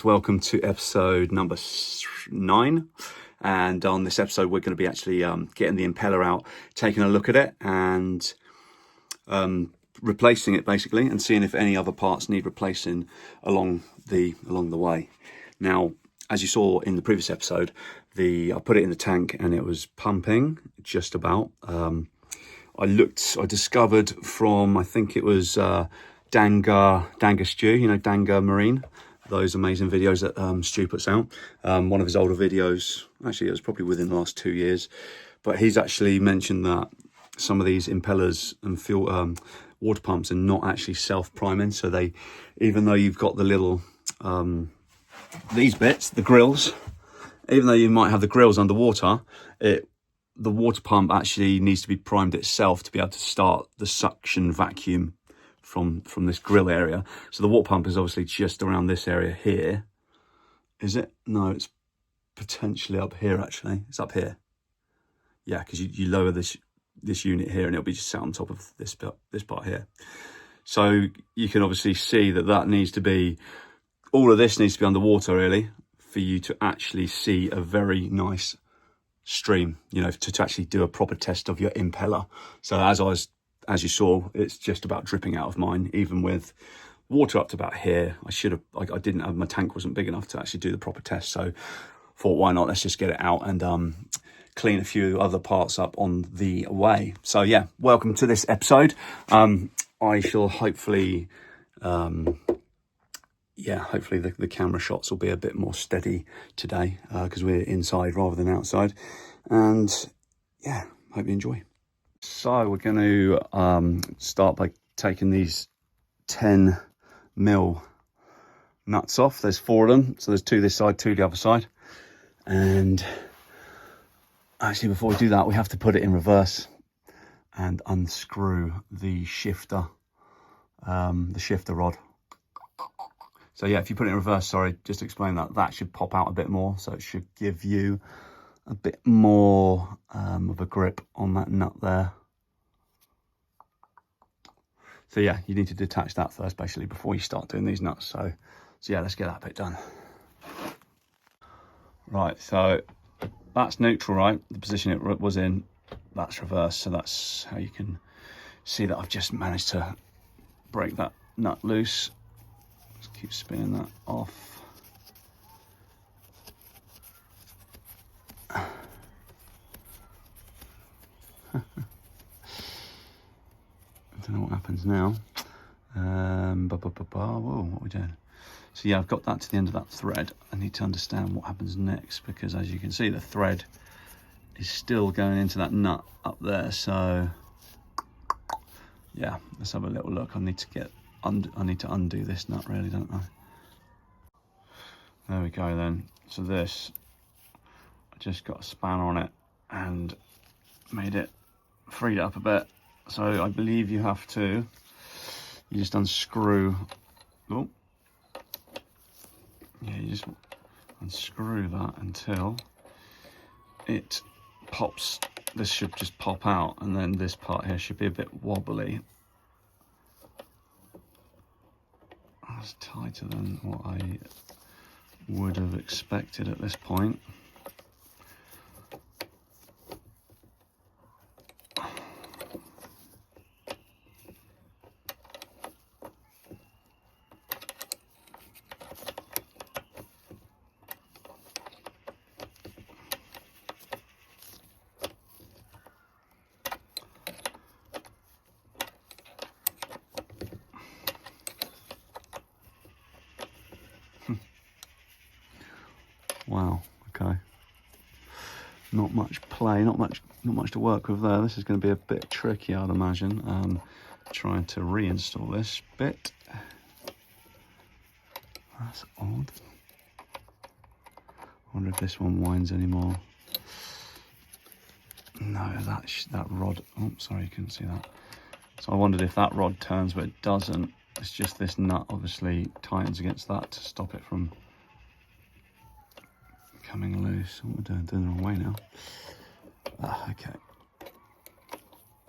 Welcome to episode number 9, and on this episode we're going to be actually getting the impeller out, taking a look at it and replacing it basically, and seeing if any other parts need replacing along the way. Now, as you saw in the previous episode, I put it in the tank and it was pumping just about. I discovered from, I think it was Danga Stew, you know, Danga Marine, those amazing videos that Stu puts out. One of his older videos, actually it was probably within the last 2 years, but he's actually mentioned that some of these impellers and fuel water pumps are not actually self-priming. So they, even though you've got the little, these bits, the grills, even though you might have the grills underwater, the water pump actually needs to be primed itself to be able to start the suction vacuum from this grill area. So the water pump is obviously just around this area here. Is it? No, it's potentially up here actually. It's up here. Yeah, because you lower this unit here and it'll be just sat on top of this part here. So you can obviously see that needs to be, all of this needs to be underwater really for you to actually see a very nice stream, you know, to actually do a proper test of your impeller. So as you saw, it's just about dripping out of mine, even with water up to about here. I didn't have, my tank wasn't big enough to actually do the proper test. So thought, why not? Let's just get it out and clean a few other parts up on the way. So yeah, welcome to this episode. I shall hopefully, hopefully the camera shots will be a bit more steady today because we're inside rather than outside. And yeah, hope you enjoy. So we're going to start by taking these 10mm nuts off. There's 4 of them. So there's 2 this side, 2 the other side. And actually, before we do that, we have to put it in reverse and unscrew the shifter rod. So yeah, if you put it in reverse, sorry, just to explain that should pop out a bit more. So it should give you a bit more of a grip on that nut there. So yeah, you need to detach that first basically before you start doing these nuts. So yeah, let's get that bit done. Right, so that's neutral, right? The position it was in, that's reverse. So that's how you can see that I've just managed to break that nut loose. Just keep spinning that off. I don't know what happens now. Whoa, what are we doing? So yeah, I've got that to the end of that thread. I need to understand what happens next, because as you can see, the thread is still going into that nut up there. So yeah, let's have a little look. I need to undo this nut really, don't I? There we go then. So this, I just got a spanner on it and freed it up a bit. So I believe you just unscrew, you just unscrew that until it pops. This should just pop out, and then this part here should be a bit wobbly. That's tighter than what I would have expected at this point. Wow, okay. Not much play, not much to work with there. This is going to be a bit tricky, I'd imagine. Trying to reinstall this bit. That's odd. I wonder if this one winds anymore. No, that rod. Oh, sorry, you couldn't see that. So I wondered if that rod turns, but it doesn't. It's just this nut obviously tightens against that to stop it from coming loose. What am I doing the wrong way now? Okay.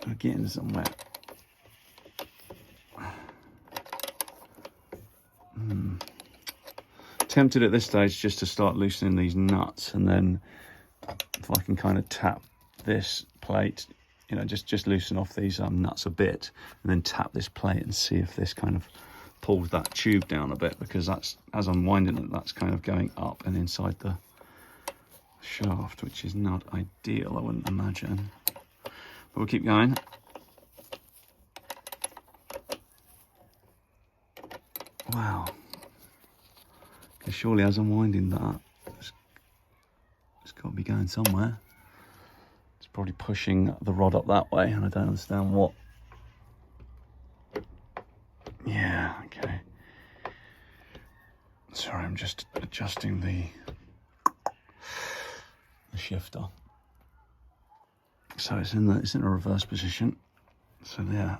We're getting somewhere. tempted at this stage just to start loosening these nuts, and then if I can kind of tap this plate, you know, just loosen off these nuts a bit, and then tap this plate and see if this kind of pulls that tube down a bit, because that's, as I'm winding it, that's kind of going up and inside the shaft, which is not ideal, I wouldn't imagine. But we'll keep going. Wow. Because surely as I'm winding that, it's got to be going somewhere. It's probably pushing the rod up that way, and I don't understand what. Yeah, okay. Sorry, I'm just adjusting the shifter. So it's in a reverse position. So yeah,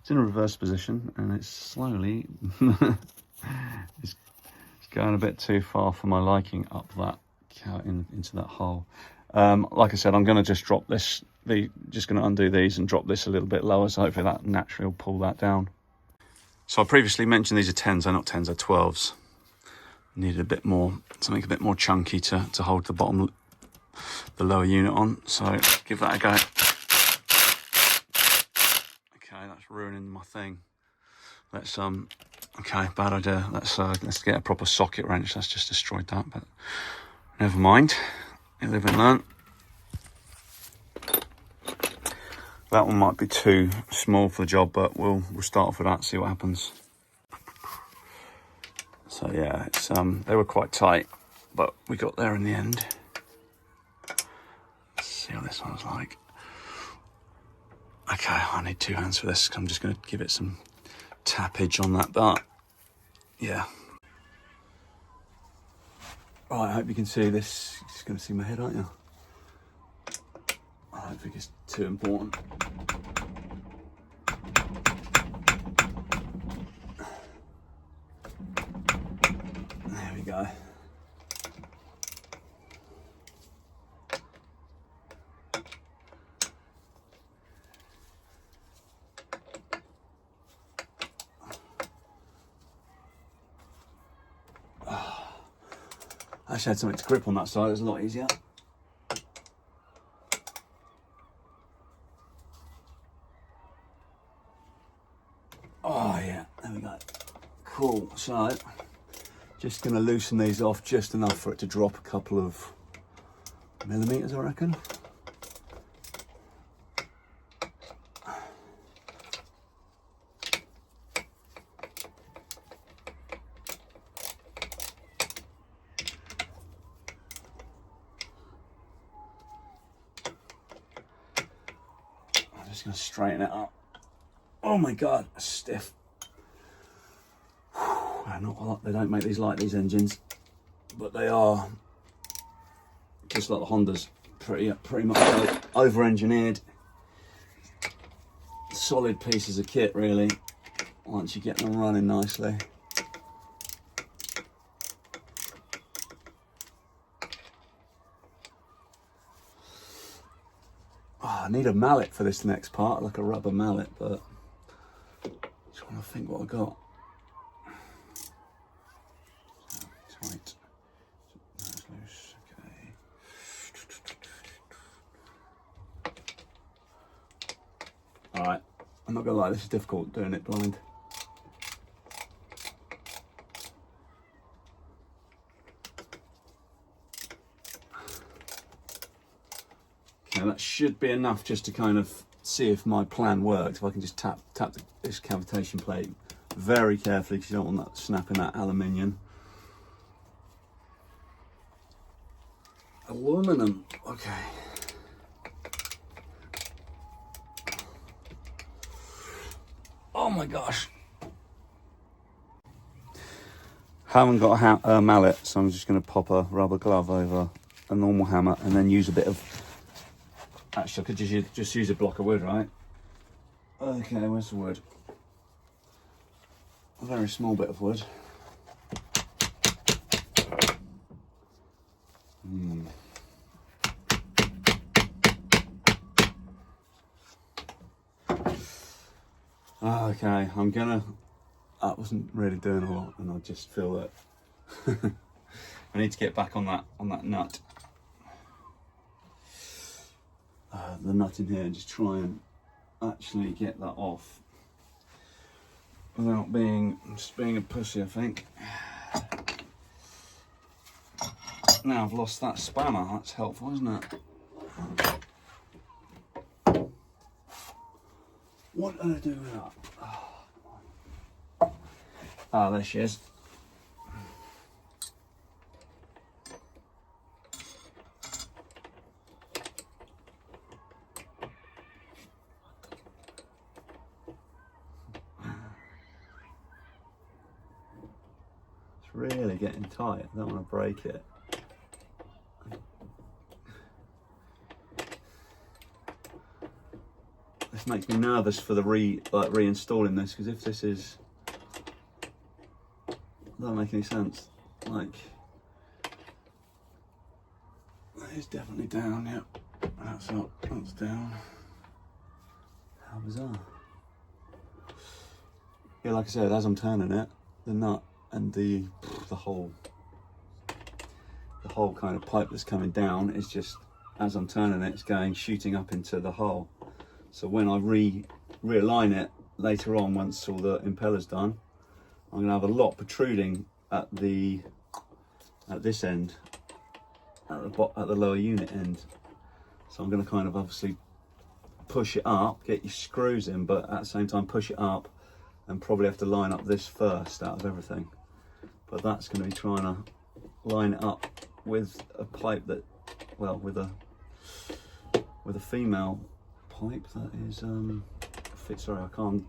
it's in a reverse position, and it's slowly it's going a bit too far for my liking up that into that hole. Like I said, I'm going to just drop this. Just going to undo these and drop this a little bit lower, so hopefully that naturally will pull that down. So I previously mentioned these are 10s. They're not 10s, they're 12s. Needed a bit more, something a bit more chunky to hold the lower unit on. So give that a go. Okay, that's ruining my thing. Let's okay, bad idea. Let's get a proper socket wrench. That's just destroyed that, but never mind. You live and learn. That one might be too small for the job, but we'll start off with that, see what happens. So yeah, it's they were quite tight, but we got there in the end. Let's see what this one's like. Okay, I need 2 hands for this. I'm just going to give it some tappage on that bar. Yeah. Right, I hope you can see this. You're just going to see my head, aren't you? I don't think it's too important. There we go. I actually had something to grip on that side, it was a lot easier. Oh yeah, there we go. Cool, so just gonna loosen these off just enough for it to drop a couple of millimeters, I reckon. I'm just gonna straighten it up. Oh my God, stiff. Not a lot. They don't make these like these engines, but they are just like the Hondas, pretty much over-engineered, solid pieces of kit really. Once you get them running nicely. Oh, I need a mallet for this next part, like a rubber mallet, but I'm trying to think what I got. Tight. That's loose. Okay. All right. I'm not gonna lie. This is difficult doing it blind. Okay, that should be enough just to kind of see if my plan works. If I can just tap this cavitation plate very carefully, because you don't want that snapping that aluminium. Aluminum, okay. Oh my gosh. Haven't got a mallet, so I'm just going to pop a rubber glove over a normal hammer and then use a bit of... Actually, I could just use a block of wood, right? Okay, where's the wood? A very small bit of wood. Okay, that wasn't really doing a lot, and I just feel that I need to get back on that nut. The nut in here, and just try and actually get that off without just being a pussy, I think. Now I've lost that spanner, that's helpful, isn't it? What did I do with that? Ah, there she is. It's really getting tight, I don't want to break it. This makes me nervous for the reinstalling this, because if this is, it doesn't make any sense. Like, that is definitely down. Yep, that's up, that's down. How bizarre. Yeah, like I said, as I'm turning it, the nut and the whole kind of pipe that's coming down is just, as I'm turning it, it's shooting up into the hole. So when I realign it later on, once all the impeller's done, I'm going to have a lot protruding at this end, at the lower unit end. So I'm going to kind of obviously push it up, get your screws in, but at the same time push it up, and probably have to line up this first out of everything. But that's going to be trying to line it up with a pipe that, well, with a female pipe that is sorry, I can't,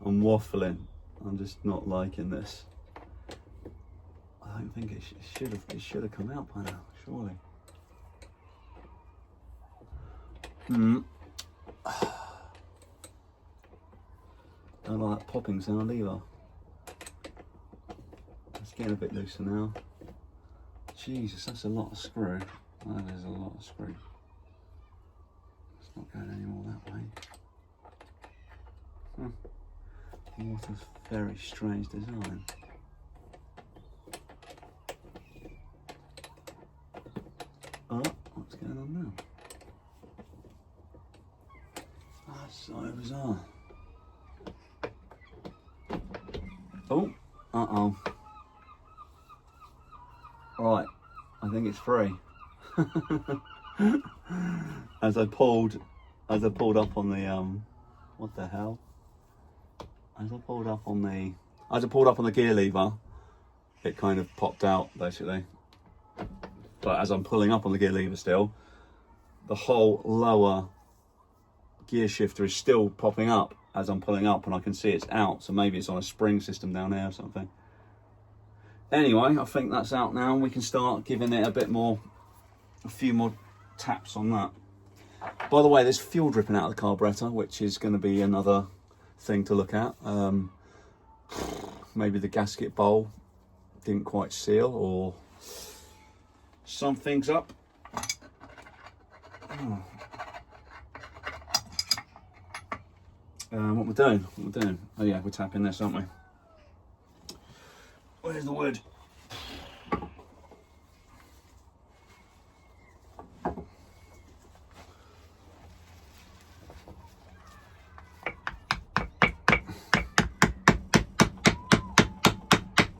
I'm waffling. I'm just not liking this. I don't think it should have come out by now, surely. Don't like that popping sound either. It's getting a bit looser now. Jesus, that's a lot of screw. That is a lot of screw. It's not going any more that way. What a very strange design. Oh, what's going on now? That's so bizarre. Oh, uh-oh. Right, I think it's free. As I pulled up on the what the hell? As I pulled up on the gear lever, it kind of popped out basically. But as I'm pulling up on the gear lever still, the whole lower gear shifter is still popping up as I'm pulling up, and I can see it's out. So maybe it's on a spring system down there or something. Anyway, I think that's out now. We can start giving it a few more taps on that. By the way, there's fuel dripping out of the carburetor, which is going to be another thing to look at. Maybe the gasket bowl didn't quite seal, or something's up. What we're doing? Oh yeah, we're tapping this, aren't we? Where's the wood?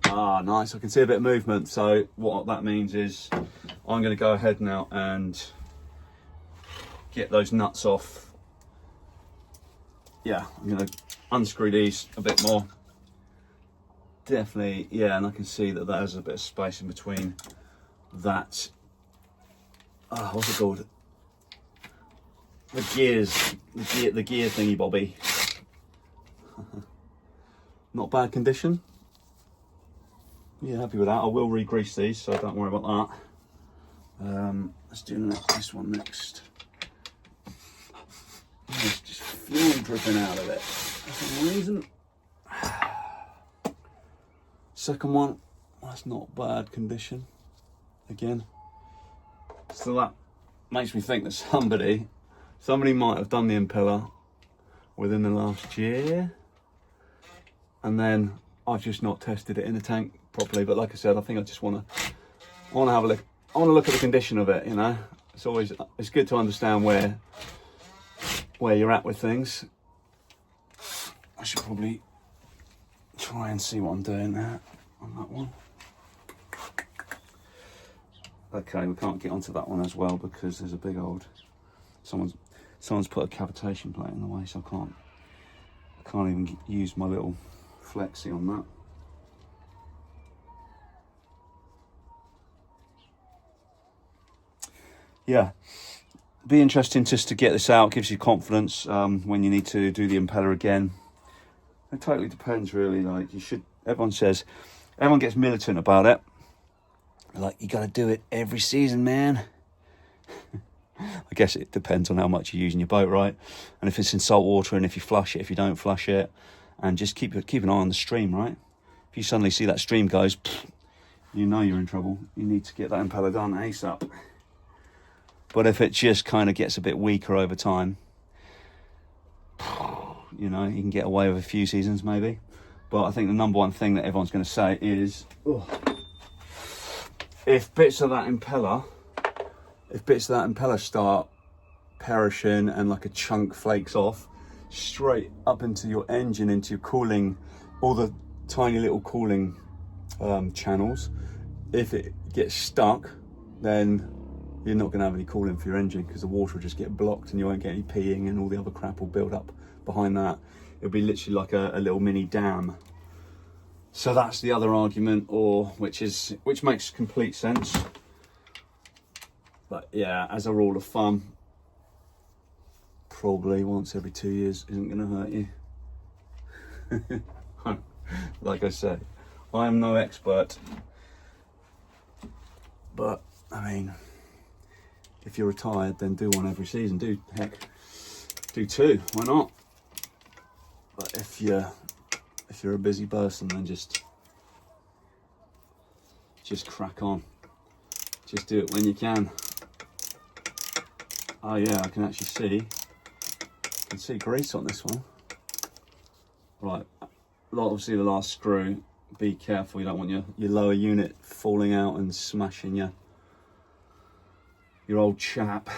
Ah, nice. I can see a bit of movement. So what that means is I'm going to go ahead now and get those nuts off. Yeah, I'm going to unscrew these a bit more. Definitely, yeah, and I can see that there's a bit of space in between that. What's it called? The gears, the gear thingy bobby. Not bad condition. Yeah, happy with that. I will re-grease these, so don't worry about that. Let's do this one next. There's just fuel dripping out of it for some reason. Second one, that's not bad condition. Again, so that makes me think that somebody might have done the impeller within the last year, and then I've just not tested it in the tank properly. But like I said, I think I just want to have a look. I want to look at the condition of it. You know, it's good to understand where you're at with things. I should probably try and see what I'm doing there on that one. Okay, we can't get onto that one as well because there's a big old someone's put a cavitation plate in the way, so I can't even use my little flexi on that. Yeah, be interesting just to get this out. Gives you confidence when you need to do the impeller again. It totally depends, really. Like everyone gets militant about it. Like, you got to do it every season, man. I guess it depends on how much you're using your boat, right? And if it's in salt water, and if you flush it, if you don't flush it, and just keep an eye on the stream, right? If you suddenly see that stream goes, you know you're in trouble. You need to get that impeller done ASAP. But if it just kind of gets a bit weaker over time, you know, you can get away with a few seasons maybe. But I think the number one thing that everyone's going to say is, if bits of that impeller start perishing and like a chunk flakes off straight up into your engine, into your cooling, all the tiny little cooling channels, if it gets stuck, then you're not going to have any cooling for your engine because the water will just get blocked and you won't get any peeing and all the other crap will build up behind that. It'll be literally like a little mini dam. So that's the other argument, which makes complete sense. But yeah, as a rule of thumb, probably once every 2 years isn't going to hurt you. Like I say, I am no expert, but I mean, if you're retired, then do one every season. Do two. Why not? But if you're a busy person, then just crack on. Just do it when you can. Oh yeah, I can actually see grease on this one. Right, obviously the last screw. Be careful, you don't want your lower unit falling out and smashing your old chap.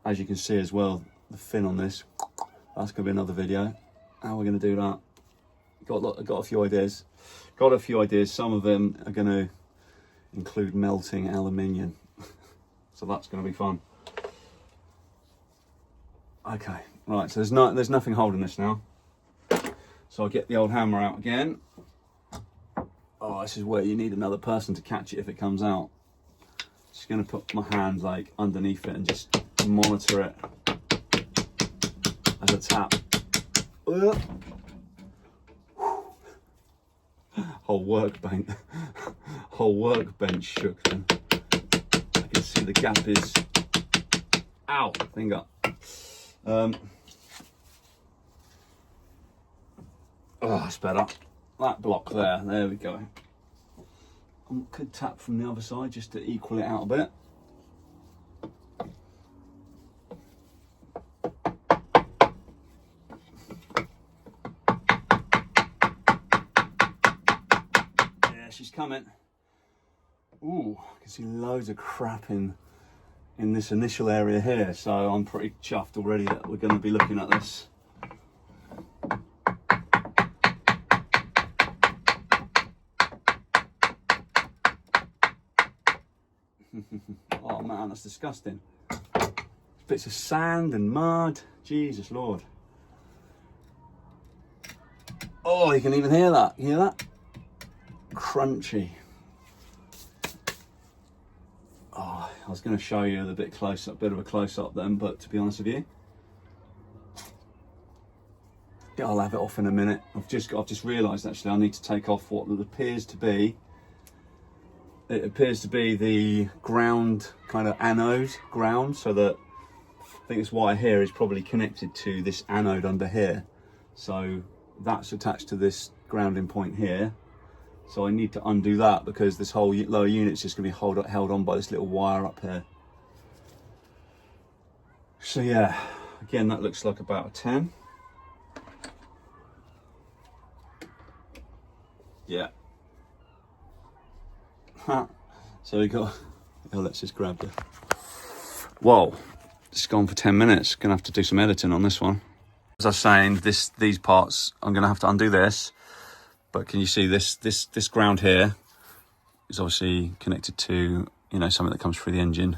As you can see as well, the fin on this, that's gonna be another video. How we're gonna do that? Got a few ideas. Some of them are gonna include melting aluminium. So that's gonna be fun. Okay, right, so there's nothing holding this now. So I'll get the old hammer out again. Oh, this is where you need another person to catch it if it comes out. Just gonna put my hand like underneath it and just monitor it as a tap. Whole workbench shook then. I can see the gap is, ow, finger. Oh, that's better. That block there we go. I could tap from the other side just to equal it out a bit. Yeah, she's coming. Ooh, I can see loads of crap in this initial area here, so I'm pretty chuffed already that we're going to be looking at this. Oh man, that's disgusting. Bits of sand and mud. Jesus Lord. Oh, you can even hear that. You hear that? Crunchy. Oh, I was going to show you a bit of a close up then, but to be honest with you, yeah, I'll have it off in a minute. I've just realised actually I need to take off what appears to be. It appears to be the ground, kind of anode ground, so that I think this wire here is probably connected to this anode under here. So that's attached to this grounding point here. So I need to undo that because this whole lower unit is just going to be held on by this little wire up here. So yeah, again, that looks like about a 10. So we got, oh, let's just grab the, whoa, it's gone for 10 minutes. Gonna have to do some editing on this one. As I was saying, these parts, I'm gonna have to undo this, but can you see this ground here is obviously connected to, you know, something that comes through the engine.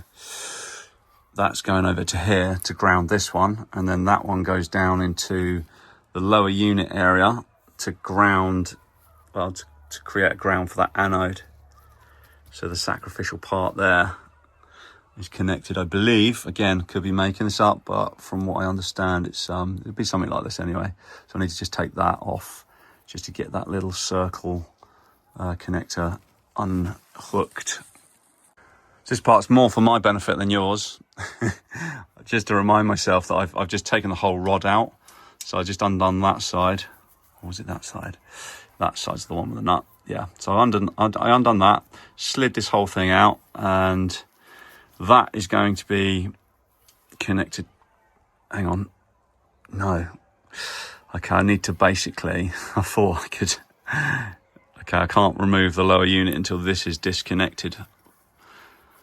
That's going over to here to ground this one, and then that one goes down into the lower unit area to ground, well, to create a ground for that anode. So the sacrificial part there is connected, I believe. Again, could be making this up, but from what I understand, it's it'll be something like this anyway. So I need to just take that off just to get that little circle connector unhooked. This part's more for my benefit than yours. Just to remind myself that I've just taken the whole rod out. So I just undone that side. Or was it that side? That side's the one with the nut. Yeah, so I undone that, slid this whole thing out, and that is going to be connected. Hang on. No. Okay, I need to basically, I thought I could. Okay, I can't remove the lower unit until this is disconnected.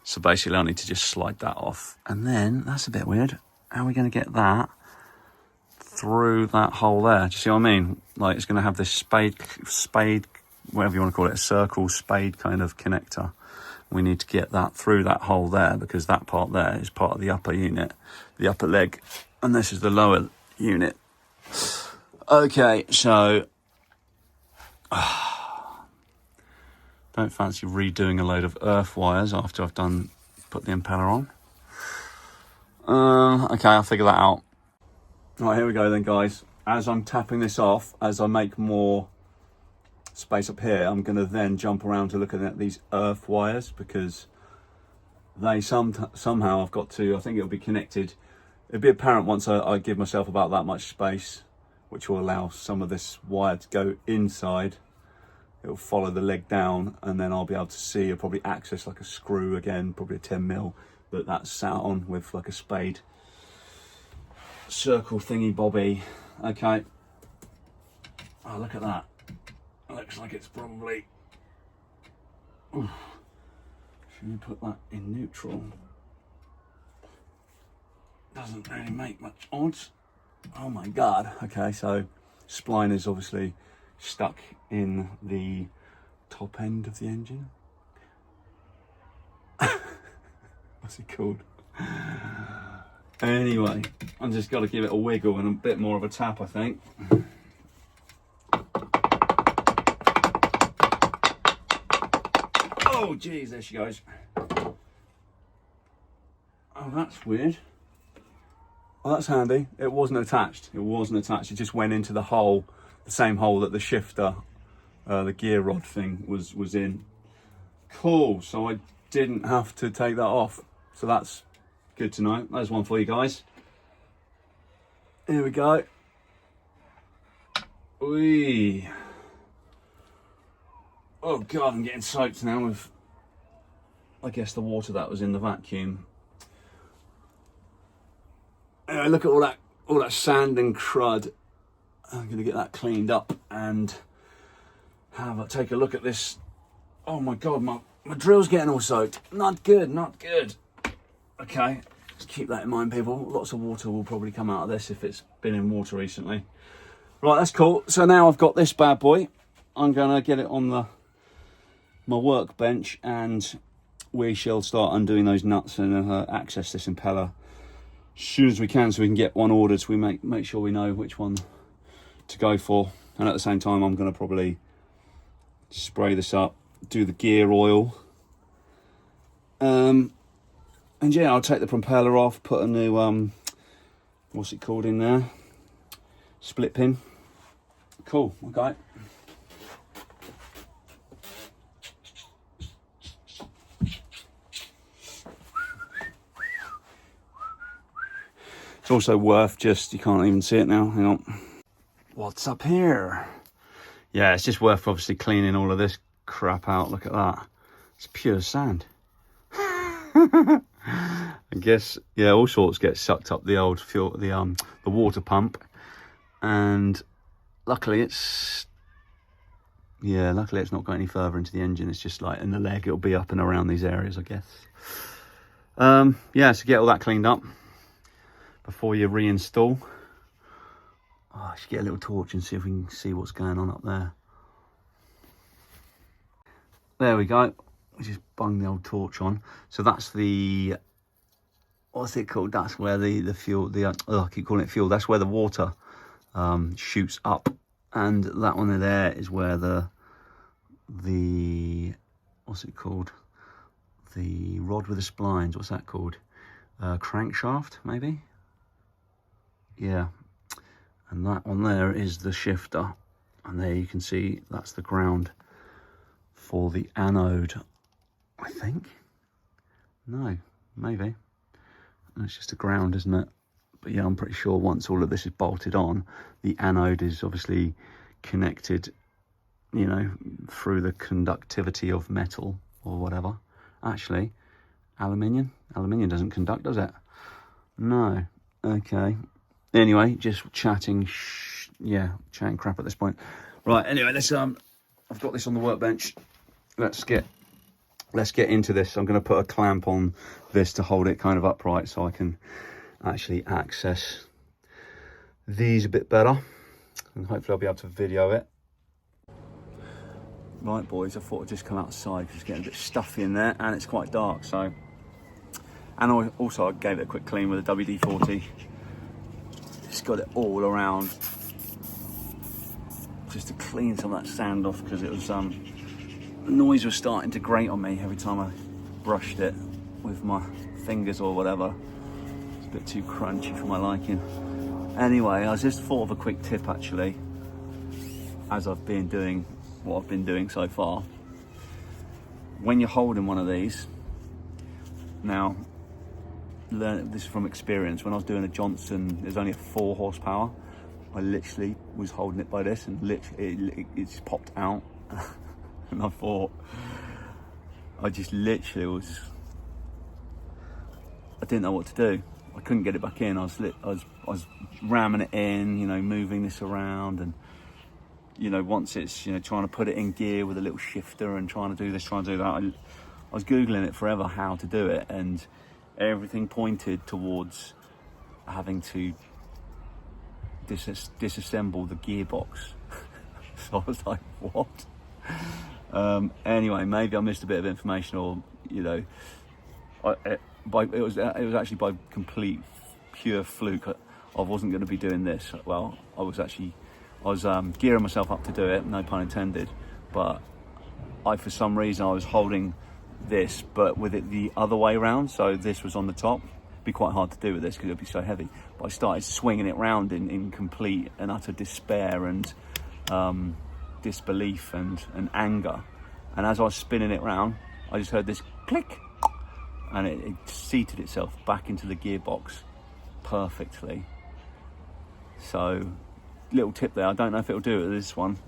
So basically I need to just slide that off. And then, that's a bit weird. How are we going to get that through that hole there? Do you see what I mean? Like, it's going to have this spade, whatever you want to call it, a circle spade kind of connector. We need to get that through that hole there, because that part there is part of the upper unit, the upper leg, and this is the lower unit. Okay, so don't fancy redoing a load of earth wires after I've put the impeller on. Okay, I'll figure that out. All right, here we go then, guys. As I'm tapping this off, as I make more space up here, I'm going to then jump around to looking at these earth wires, because they somehow I've got to, I think it'll be connected. It'll be apparent once I give myself about that much space, which will allow some of this wire to go inside. It'll follow the leg down, and then I'll be able to see, I'll probably access like a screw again, probably a 10mm, that's sat on with like a spade circle thingy bobby. Okay. Oh, look at that. Looks like it's probably, oof. Should we put that in neutral? Doesn't really make much odds. Oh my god. Okay, so spline is obviously stuck in the top end of the engine. What's it called? Anyway, I've just got to give it a wiggle and a bit more of a tap, I think. Oh geez, there she goes. Oh, that's weird. Oh, that's handy. It wasn't attached. It just went into the hole, the same hole that the shifter, the gear rod thing was in. Cool, so I didn't have to take that off. So that's good to know. There's one for you guys. Here we go. Whee. Oh god, I'm getting soaked now with, I guess, the water that was in the vacuum. Anyway, look at all that sand and crud. I'm gonna get that cleaned up and take a look at this. Oh my god, my drill's getting all soaked. Not good, not good. Okay, just keep that in mind, people. Lots of water will probably come out of this if it's been in water recently. Right, that's cool. So now I've got this bad boy. I'm gonna get it on my workbench, and we shall start undoing those nuts and access this impeller as soon as we can, so we can get one ordered, so we make sure we know which one to go for. And at the same time, I'm going to probably spray this up, do the gear oil, and yeah, I'll take the propeller off, put a new what's it called in there, split pin. Cool. Okay. It's also worth just, you can't even see it now, hang on. What's up here? Yeah, it's just worth obviously cleaning all of this crap out. Look at that. It's pure sand. I guess, yeah, all sorts get sucked up the old fuel, the water pump. And luckily it's Yeah, luckily it's not going any further into the engine. It's just like in the leg, it'll be up and around these areas, I guess. Yeah, so get all that cleaned up before you reinstall. Oh, I should get a little torch and see if we can see what's going on up there. There we go. We just bung the old torch on. So that's the, what's it called? That's where the fuel, I keep calling it fuel. That's where the water shoots up. And that one there is where the what's it called? The rod with the splines, what's that called? Crankshaft, maybe? Yeah. And that one there is the shifter. And there you can see that's the ground for the anode, I think. No, maybe. It's just a ground, isn't it? But yeah, I'm pretty sure once all of this is bolted on, the anode is obviously connected, you know, through the conductivity of metal or whatever. Actually, aluminium doesn't conduct, does it? No. Okay. Anyway, just chatting, chatting crap at this point. Right, anyway, let's I've got this on the workbench. Let's get into this. I'm going to put a clamp on this to hold it kind of upright so I can actually access these a bit better, and hopefully I'll be able to video it. Right, boys, I thought I'd just come outside because it's getting a bit stuffy in there and it's quite dark. So, and also I gave it a quick clean with a WD-40. Just got it all around just to clean some of that sand off, because it was the noise was starting to grate on me every time I brushed it with my fingers or whatever. It's a bit too crunchy for my liking. Anyway, I just thought of a quick tip actually, as I've been doing what I've been doing so far. When you're holding one of these, now learn this from experience. When I was doing a Johnson, there's only a 4 horsepower. I literally was holding it by this, and literally it just popped out. And I thought, I just literally was, I didn't know what to do. I couldn't get it back in. I was ramming it in, you know, moving this around, and you know, once it's, you know, trying to put it in gear with a little shifter and trying to do this, trying to do that. I was Googling it forever how to do it, and everything pointed towards having to disassemble the gearbox. So I was like, what? Anyway, maybe I missed a bit of information, or, you know, it was actually by complete pure fluke. I wasn't going to be doing this. Well, I was gearing myself up to do it, no pun intended, but for some reason I was holding this but with it the other way around, so this was on the top. It'd be quite hard to do with this because it'd be so heavy, but I started swinging it round in complete and utter despair and disbelief and anger. And as I was spinning it round, I just heard this click, and it seated itself back into the gearbox perfectly. So, little tip there. I don't know if it'll do it with this one.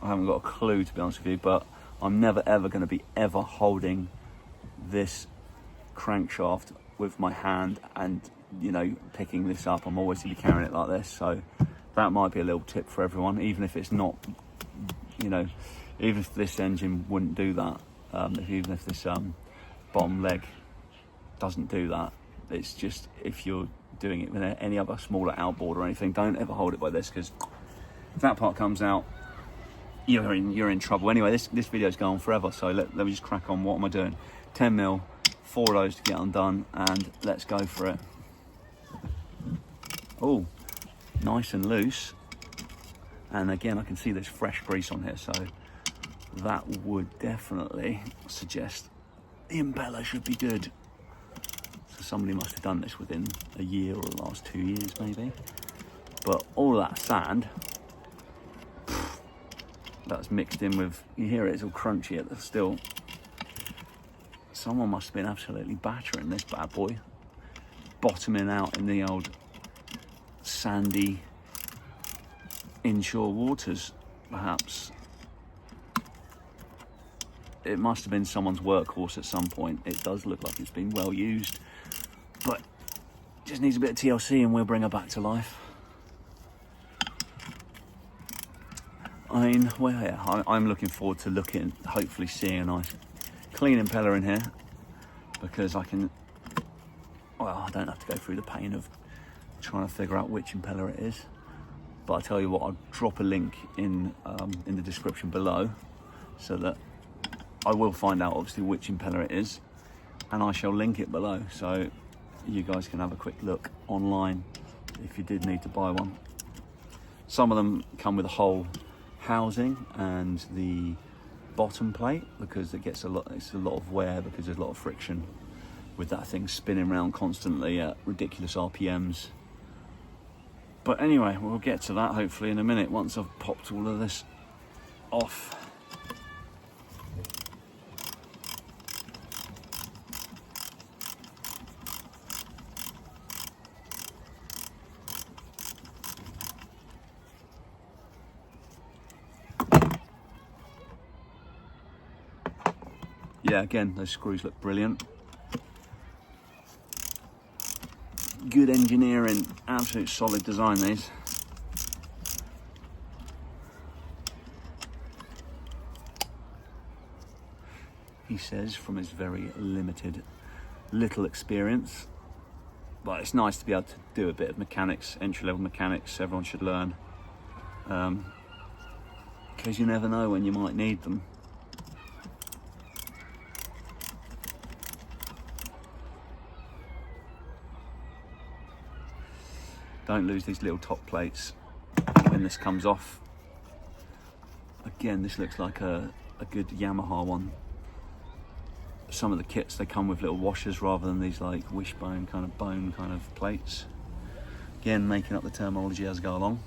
I haven't got a clue, to be honest with you, but I'm never ever going to be ever holding this crankshaft with my hand and, you know, picking this up. I'm always going to be carrying it like this. So that might be a little tip for everyone, even if it's not, you know, even if this engine wouldn't do that, even if this bottom leg doesn't do that. It's just, if you're doing it with any other smaller outboard or anything, don't ever hold it by this, because if that part comes out, you're in trouble. Anyway, this video's going on forever, so let me just crack on. What am I doing? 10 mil, 4 of those to get undone, and let's go for it. Oh, nice and loose. And again, I can see there's fresh grease on here, so that would definitely suggest the impeller should be good. So somebody must have done this within a year or the last 2 years maybe. But all of that sand, that's mixed in with, you hear it's all crunchy at the still. Someone must have been absolutely battering this bad boy, bottoming out in the old sandy inshore waters, perhaps. It must have been someone's workhorse at some point. It does look like it's been well used, but just needs a bit of TLC and we'll bring her back to life. I mean, well, yeah, I'm looking forward to hopefully seeing a nice clean impeller in here, because I can, well, I don't have to go through the pain of trying to figure out which impeller it is. But I'll tell you what, I'll drop a link in the description below, so that I will find out obviously which impeller it is, and I shall link it below, so you guys can have a quick look online if you did need to buy one. Some of them come with a whole housing and the bottom plate, because it's a lot of wear, because there's a lot of friction with that thing spinning around constantly at ridiculous RPMs. But anyway, we'll get to that hopefully in a minute, once I've popped all of this off. Yeah, again, those screws look brilliant. Good engineering, absolute solid design, these. He says from his very little experience, but it's nice to be able to do a bit of mechanics, entry-level mechanics. Everyone should learn, because you never know when you might need them. Don't lose these little top plates when this comes off. Again, this looks like a good Yamaha one. Some of the kits, they come with little washers rather than these like wishbone kind of bone kind of plates. Again, making up the terminology as I go along.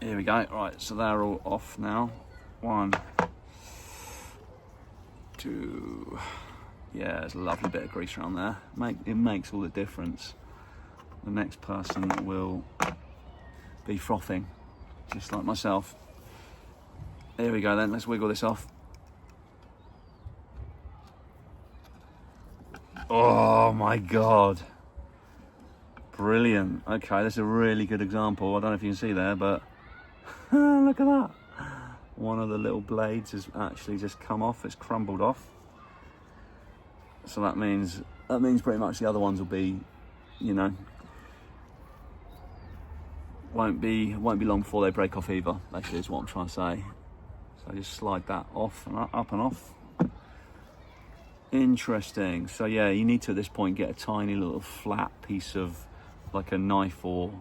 Here we go. Right, so they're all off now. 1, 2. Yeah, there's a lovely bit of grease around there. It makes all the difference. The next person will be frothing, just like myself. There we go then, let's wiggle this off. Oh my God. Brilliant. Okay, that's a really good example. I don't know if you can see there, but look at that. One of the little blades has actually just come off, it's crumbled off. So that means pretty much the other ones will be, you know, won't be long before they break off either, basically is what I'm trying to say. So just slide that off and up and off. Interesting. So yeah, you need to at this point get a tiny little flat piece of like a knife or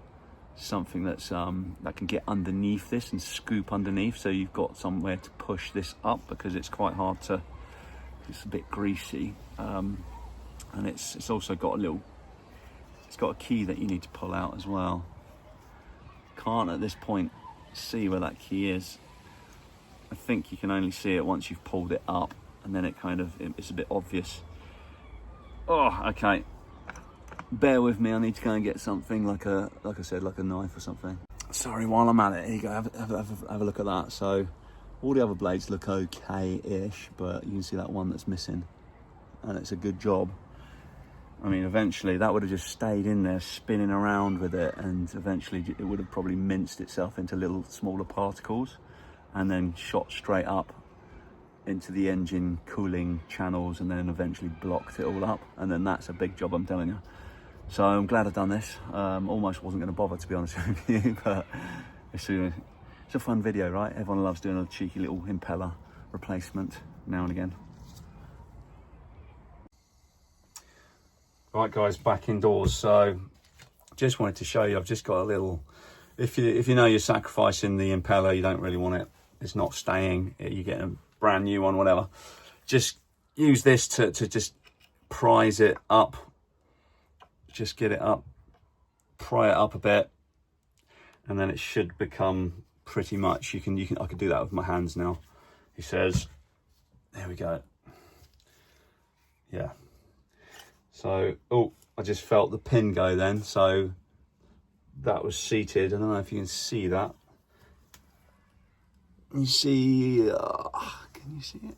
something that's that can get underneath this and scoop underneath, so you've got somewhere to push this up, because it's quite hard to, it's a bit greasy, and it's also got it's got a key that you need to pull out as well. Can't at this point see where that key is. I think you can only see it once you've pulled it up, and then it's a bit obvious. Oh, okay. Bear with me, I need to go and get something like I said, like a knife or something. Sorry, while I'm at it, here you go, have a look at that. So all the other blades look okay-ish, but you can see that one that's missing, and it's a good job. I mean, eventually that would have just stayed in there spinning around with it, and eventually it would have probably minced itself into little smaller particles and then shot straight up into the engine cooling channels, and then eventually blocked it all up, and then that's a big job, I'm telling you. So I'm glad I've done this. Almost wasn't going to bother, to be honest with you, but it's a fun video, right? Everyone loves doing a cheeky little impeller replacement now and again. Right guys, back indoors. So just wanted to show you, I've just got a little, if you know you're sacrificing the impeller, you don't really want it, it's not staying, you're getting a brand new one, whatever. Just use this to just prise it up. Just get it up, pry it up a bit, and then it should become pretty much, I can do that with my hands now. He says, there we go. Yeah. So, oh, I just felt the pin go then. So that was seated. I don't know if you can see that. You see, can you see it?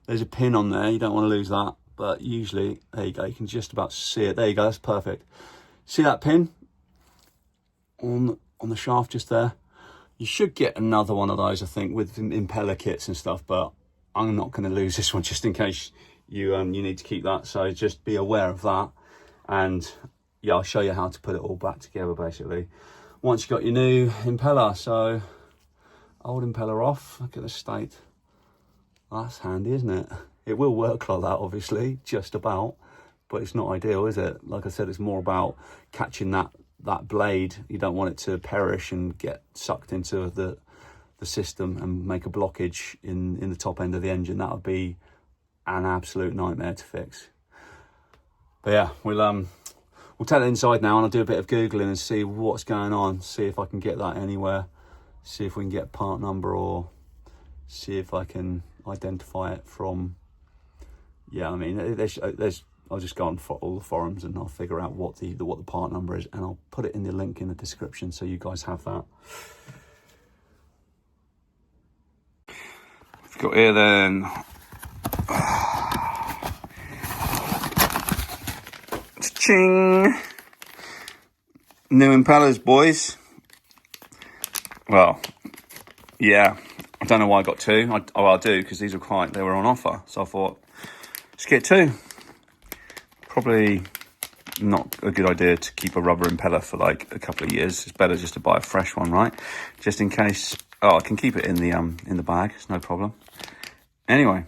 There's a pin on there, you don't want to lose that. But usually, there you go, you can just about see it. There you go, that's perfect. See that pin? on the shaft just there. You should get another one of those, I think, with impeller kits and stuff, but I'm not going to lose this one just in case you need to keep that. So just be aware of that. And yeah, I'll show you how to put it all back together basically once you've got your new impeller. So old impeller off, look at the state. That's handy, isn't it? It will work like that, obviously, just about, but it's not ideal, is it? Like I said, it's more about catching that blade. You don't want it to perish and get sucked into the system and make a blockage in the top end of the engine. That would be an absolute nightmare to fix. But yeah, we'll take it inside now, and I'll do a bit of Googling and see what's going on, see if I can get that anywhere, see if we can get part number, or see if I can identify it from, yeah, I mean, I'll just go on for all the forums and I'll figure out what the part number is, and I'll put it in the link in the description so you guys have that. We've got here then, ching, new impellers, boys. Well, yeah, I don't know why I got two. I do, because they were on offer, so I thought, let's get two. Probably not a good idea to keep a rubber impeller for like a couple of years. It's better just to buy a fresh one, right? Just in case. Oh, I can keep it in the bag. It's no problem. Anyway,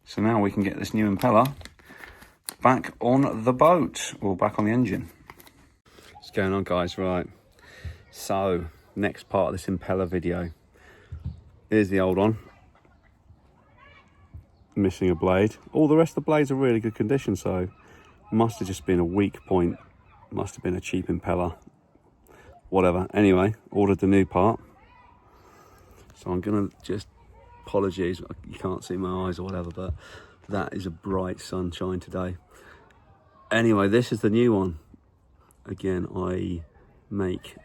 so now we can get this new impeller back on the boat, or back on the engine. What's going on, guys? Right. So next part of this impeller video. Here's the old one. Missing a blade. All the rest of the blades are really good condition, so must have just been a weak point, must have been a cheap impeller, whatever. Anyway, ordered the new part, so I'm gonna just, apologies, you can't see my eyes or whatever, but that is a bright sunshine today. Anyway, this is the new one. Again, I make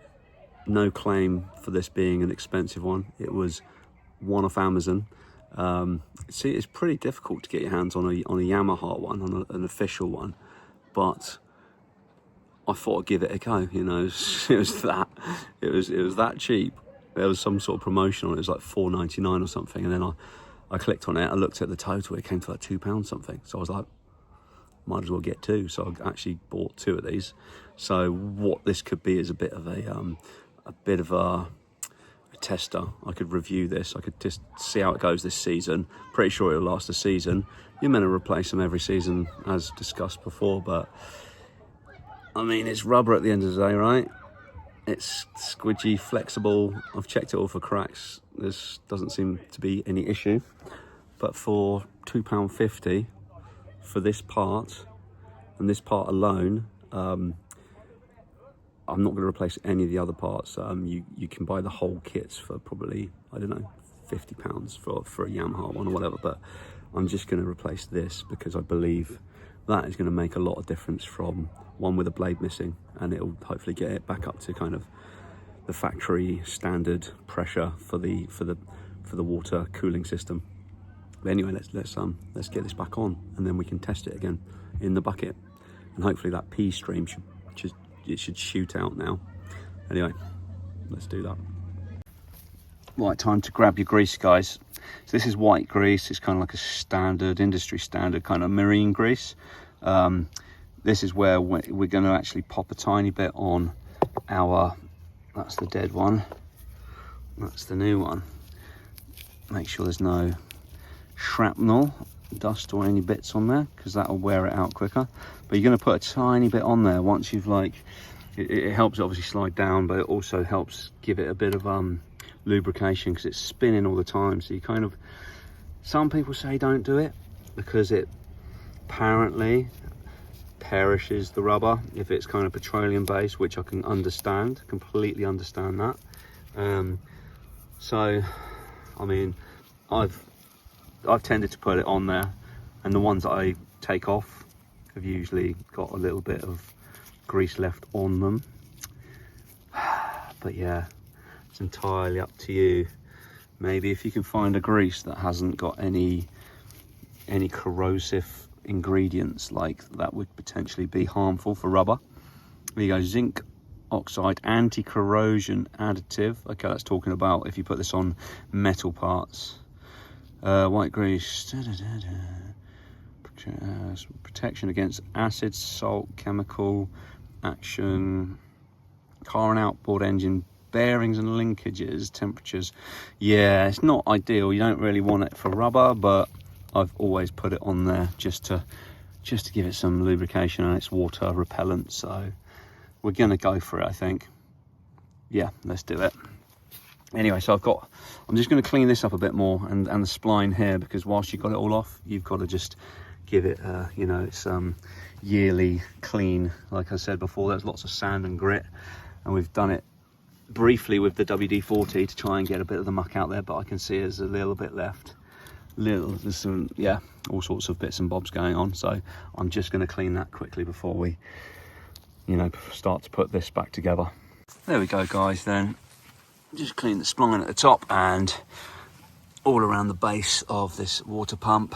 no claim for this being an expensive one. It was one off Amazon. See, it's pretty difficult to get your hands on a Yamaha one, on an official one, but I thought I'd give it a go. You know, it was that cheap. There was some sort of promotion on it. It was like $4.99 or something, and then I clicked on it. I looked at the total. It came to like £2 something. So I was like, might as well get two. So I actually bought two of these. So what this could be is a bit of a tester. I could review this. I could just see how it goes this season. Pretty sure it'll last a season. You're meant to replace them every season, as discussed before, but I mean, it's rubber at the end of the day, right? It's squidgy, flexible. I've checked it all for cracks. This doesn't seem to be any issue. But for £2.50 for this part, and this part alone, I'm not going to replace any of the other parts. You can buy the whole kits for probably, I don't know, £50 for a Yamaha one or whatever, but I'm just going to replace this because I believe that is going to make a lot of difference from one with a blade missing, and it'll hopefully get it back up to kind of the factory standard pressure for the water cooling system. But anyway, let's get this back on, and then we can test it again in the bucket, and hopefully that pea stream should shoot out now. Anyway, let's do that. Right, time to grab your grease, guys. So this is white grease. It's kind of like a standard, industry standard kind of marine grease. This is where we're going to actually pop a tiny bit on our, that's the dead one, that's the new one. Make sure there's no shrapnel, dust or any bits on there, because that'll wear it out quicker. But you're going to put a tiny bit on there once you've it helps obviously slide down, but it also helps give it a bit of lubrication, because it's spinning all the time. So you kind of, some people say don't do it because it apparently perishes the rubber if it's kind of petroleum based, which I can understand, completely understand that. So I mean, I've tended to put it on there, and the ones that I take off have usually got a little bit of grease left on them. But yeah, it's entirely up to you. Maybe if you can find a grease that hasn't got any corrosive ingredients like that would potentially be harmful for rubber. There you go, zinc oxide anti-corrosion additive. Okay, that's talking about if you put this on metal parts. White grease, protection against acid, salt, chemical action, car and outboard engine bearings and linkages, temperatures. Yeah, it's not ideal. You don't really want it for rubber, but I've always put it on there just to give it some lubrication, and it's water repellent, so we're gonna go for it, I think. Yeah, let's do it. Anyway, so I'm just going to clean this up a bit more, and the spline here, because whilst you've got it all off, you've got to just give it you know, it's yearly clean. Like I said before, there's lots of sand and grit, and we've done it briefly with the WD-40 to try and get a bit of the muck out there, but I can see there's a little bit left. There's some, yeah, all sorts of bits and bobs going on, so I'm just going to clean that quickly before we, you know, start to put this back together. There we go, guys. Then just clean the spline at the top and all around the base of this water pump.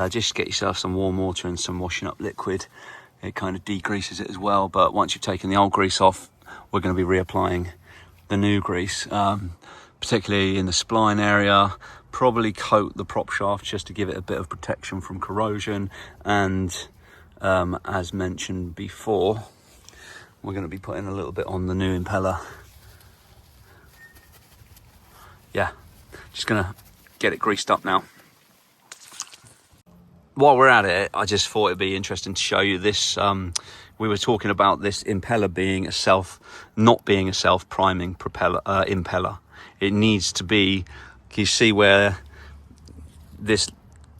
Just get yourself some warm water and some washing up liquid. It kind of degreases it as well, but once you've taken the old grease off, we're going to be reapplying the new grease, particularly in the spline area. Probably coat the prop shaft just to give it a bit of protection from corrosion, and as mentioned before, we're going to be putting a little bit on the new impeller. Yeah, just gonna get it greased up now. While we're at it, I just thought it'd be interesting to show you this. We were talking about this impeller being not being a self-priming impeller. It needs to be. Can you see where this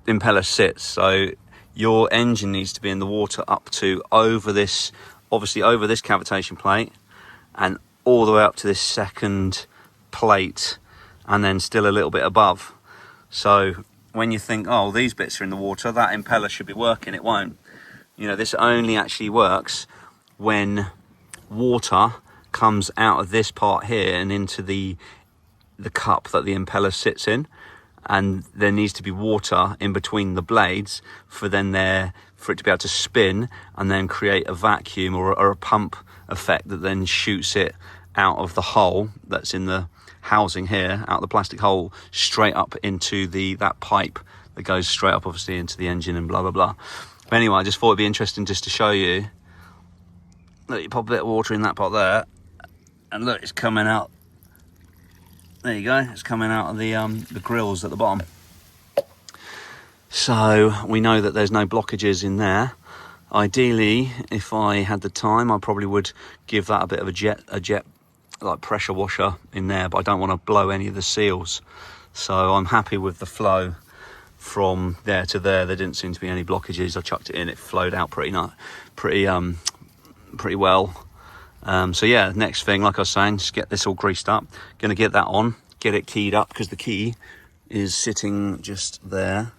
impeller sits? So your engine needs to be in the water up to obviously over this cavitation plate, and all the way up to this second plate, and then still a little bit above. So when you think, oh, these bits are in the water, that impeller should be working, it won't. You know, this only actually works when water comes out of this part here and into the cup that the impeller sits in, and there needs to be water in between the blades for it to be able to spin and then create a vacuum or a pump effect that then shoots it out of the hole that's in the housing here, out the plastic hole, straight up into that pipe that goes straight up obviously into the engine and blah blah blah. But anyway, I just thought it'd be interesting just to show you. Look, you pop a bit of water in that pot there, and look, it's coming out. There you go, it's coming out of the grills at the bottom. So we know that there's no blockages in there. Ideally, if I had the time, I probably would give that a bit of a jet like pressure washer in there, but I don't want to blow any of the seals. So I'm happy with the flow from there to there. There didn't seem to be any blockages. I chucked it in, it flowed out pretty well. So yeah, next thing, like I was saying, just get this all greased up. Gonna get that on, get it keyed up, because the key is sitting just there.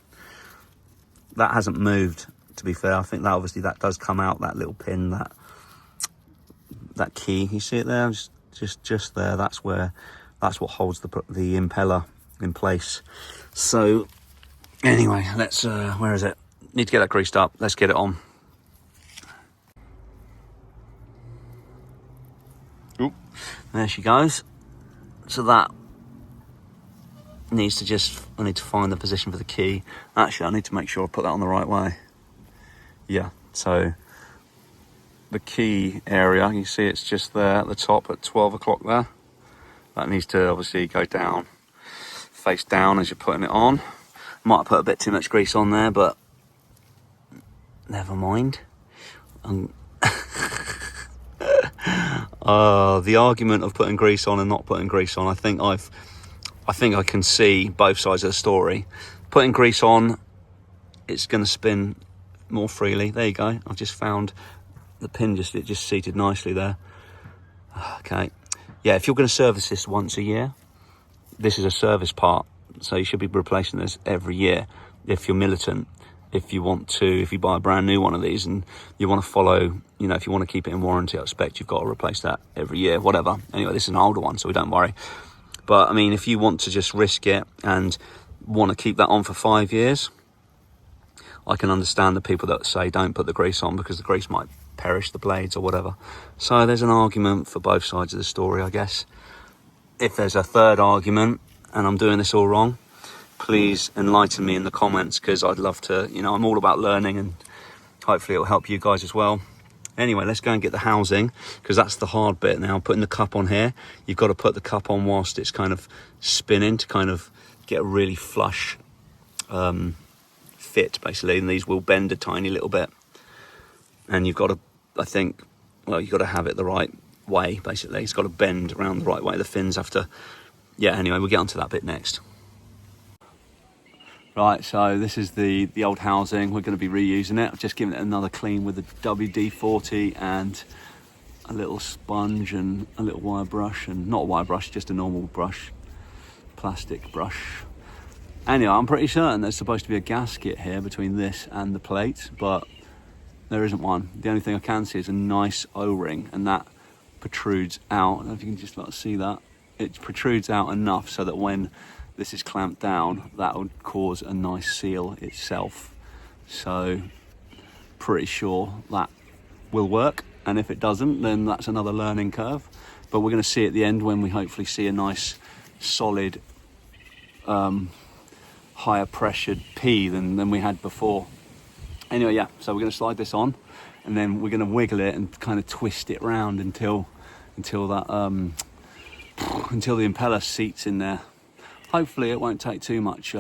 That hasn't moved, to be fair. I think that does come out, that little pin, that key. You see it there? Just there. That's what holds the impeller in place. So anyway, let's where is it? Need to get that greased up. Let's get it on. Ooh, there she goes. So that needs to I need to find the position for the key. Actually, I need to make sure I put that on the right way. Yeah, so the key area, you see it's just there at the top at 12 o'clock there. That needs to obviously go down, face down as you're putting it on. Might have put a bit too much grease on there, but never mind. The argument of putting grease on and not putting grease on, I think I can see both sides of the story. Putting grease on, it's going to spin more freely. There you go. I've just found the pin, it just seated nicely there. Okay. Yeah, if you're going to service this once a year, this is a service part, so you should be replacing this every year if you're militant. If you buy a brand new one of these and you want to follow, if you want to keep it in warranty, I expect you've got to replace that every year, whatever. Anyway, this is an older one, so we don't worry. But I mean, if you want to just risk it and want to keep that on for 5 years, I can understand the people that say don't put the grease on, because the grease might perish the blades or whatever. So there's an argument for both sides of the story, I guess. If there's a third argument and I'm doing this all wrong, please enlighten me in the comments, because I'd love to, you know, I'm all about learning and hopefully it'll help you guys as well. Anyway, let's go and get the housing, because that's the hard bit. Now, putting the cup on here, you've got to put the cup on whilst it's kind of spinning to kind of get a really flush fit, basically. And these will bend a tiny little bit. And you've got to, I think, well, you've got to have it the right way, basically. It's got to bend around the right way. The fins have to, yeah, anyway, we'll get onto that bit next. Right, so this is the old housing. We're going to be reusing it. I've just given it another clean with a WD-40 and a little sponge and a little wire brush, and not a wire brush, just a normal brush, plastic brush. Anyway, I'm pretty certain there's supposed to be a gasket here between this and the plate, but there isn't one. The only thing I can see is a nice O-ring, and that protrudes out. I don't know if you can just like see that. It protrudes out enough so that when this is clamped down, that would cause a nice seal itself. So pretty sure that will work, and if it doesn't, then that's another learning curve. But we're going to see at the end when we hopefully see a nice solid higher pressured P than we had before. Anyway, yeah, so we're going to slide this on, and then we're going to wiggle it and kind of twist it round until that until the impeller seats in there. Hopefully it won't take too much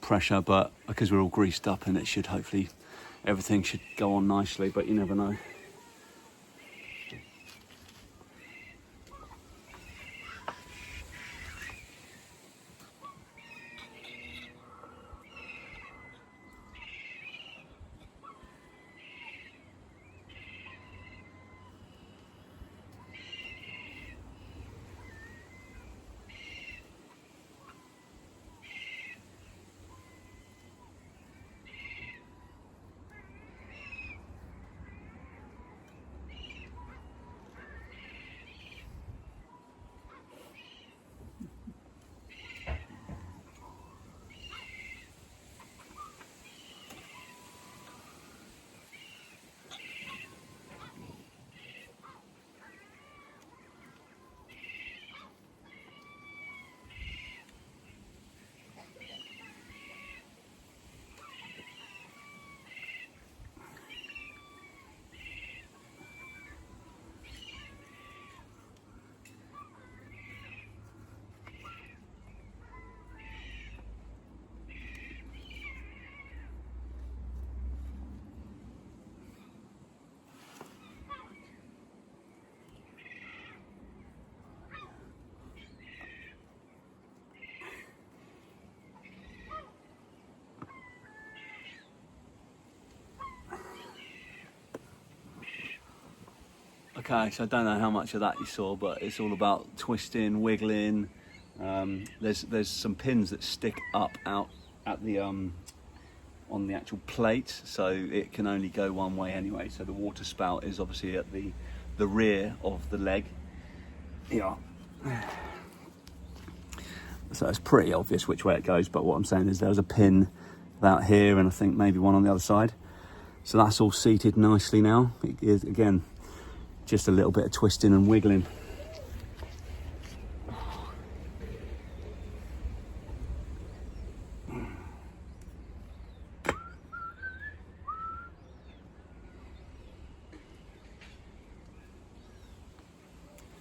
pressure, but because we're all greased up, and it should hopefully, everything should go on nicely, but you never know. Okay, so I don't know how much of that you saw, but it's all about twisting, wiggling. There's some pins that stick up out at the on the actual plate, so it can only go one way anyway. So the water spout is obviously at the rear of the leg. Yeah. So it's pretty obvious which way it goes, but what I'm saying is there's a pin about here, and I think maybe one on the other side. So that's all seated nicely now. It is, again, just a little bit of twisting and wiggling.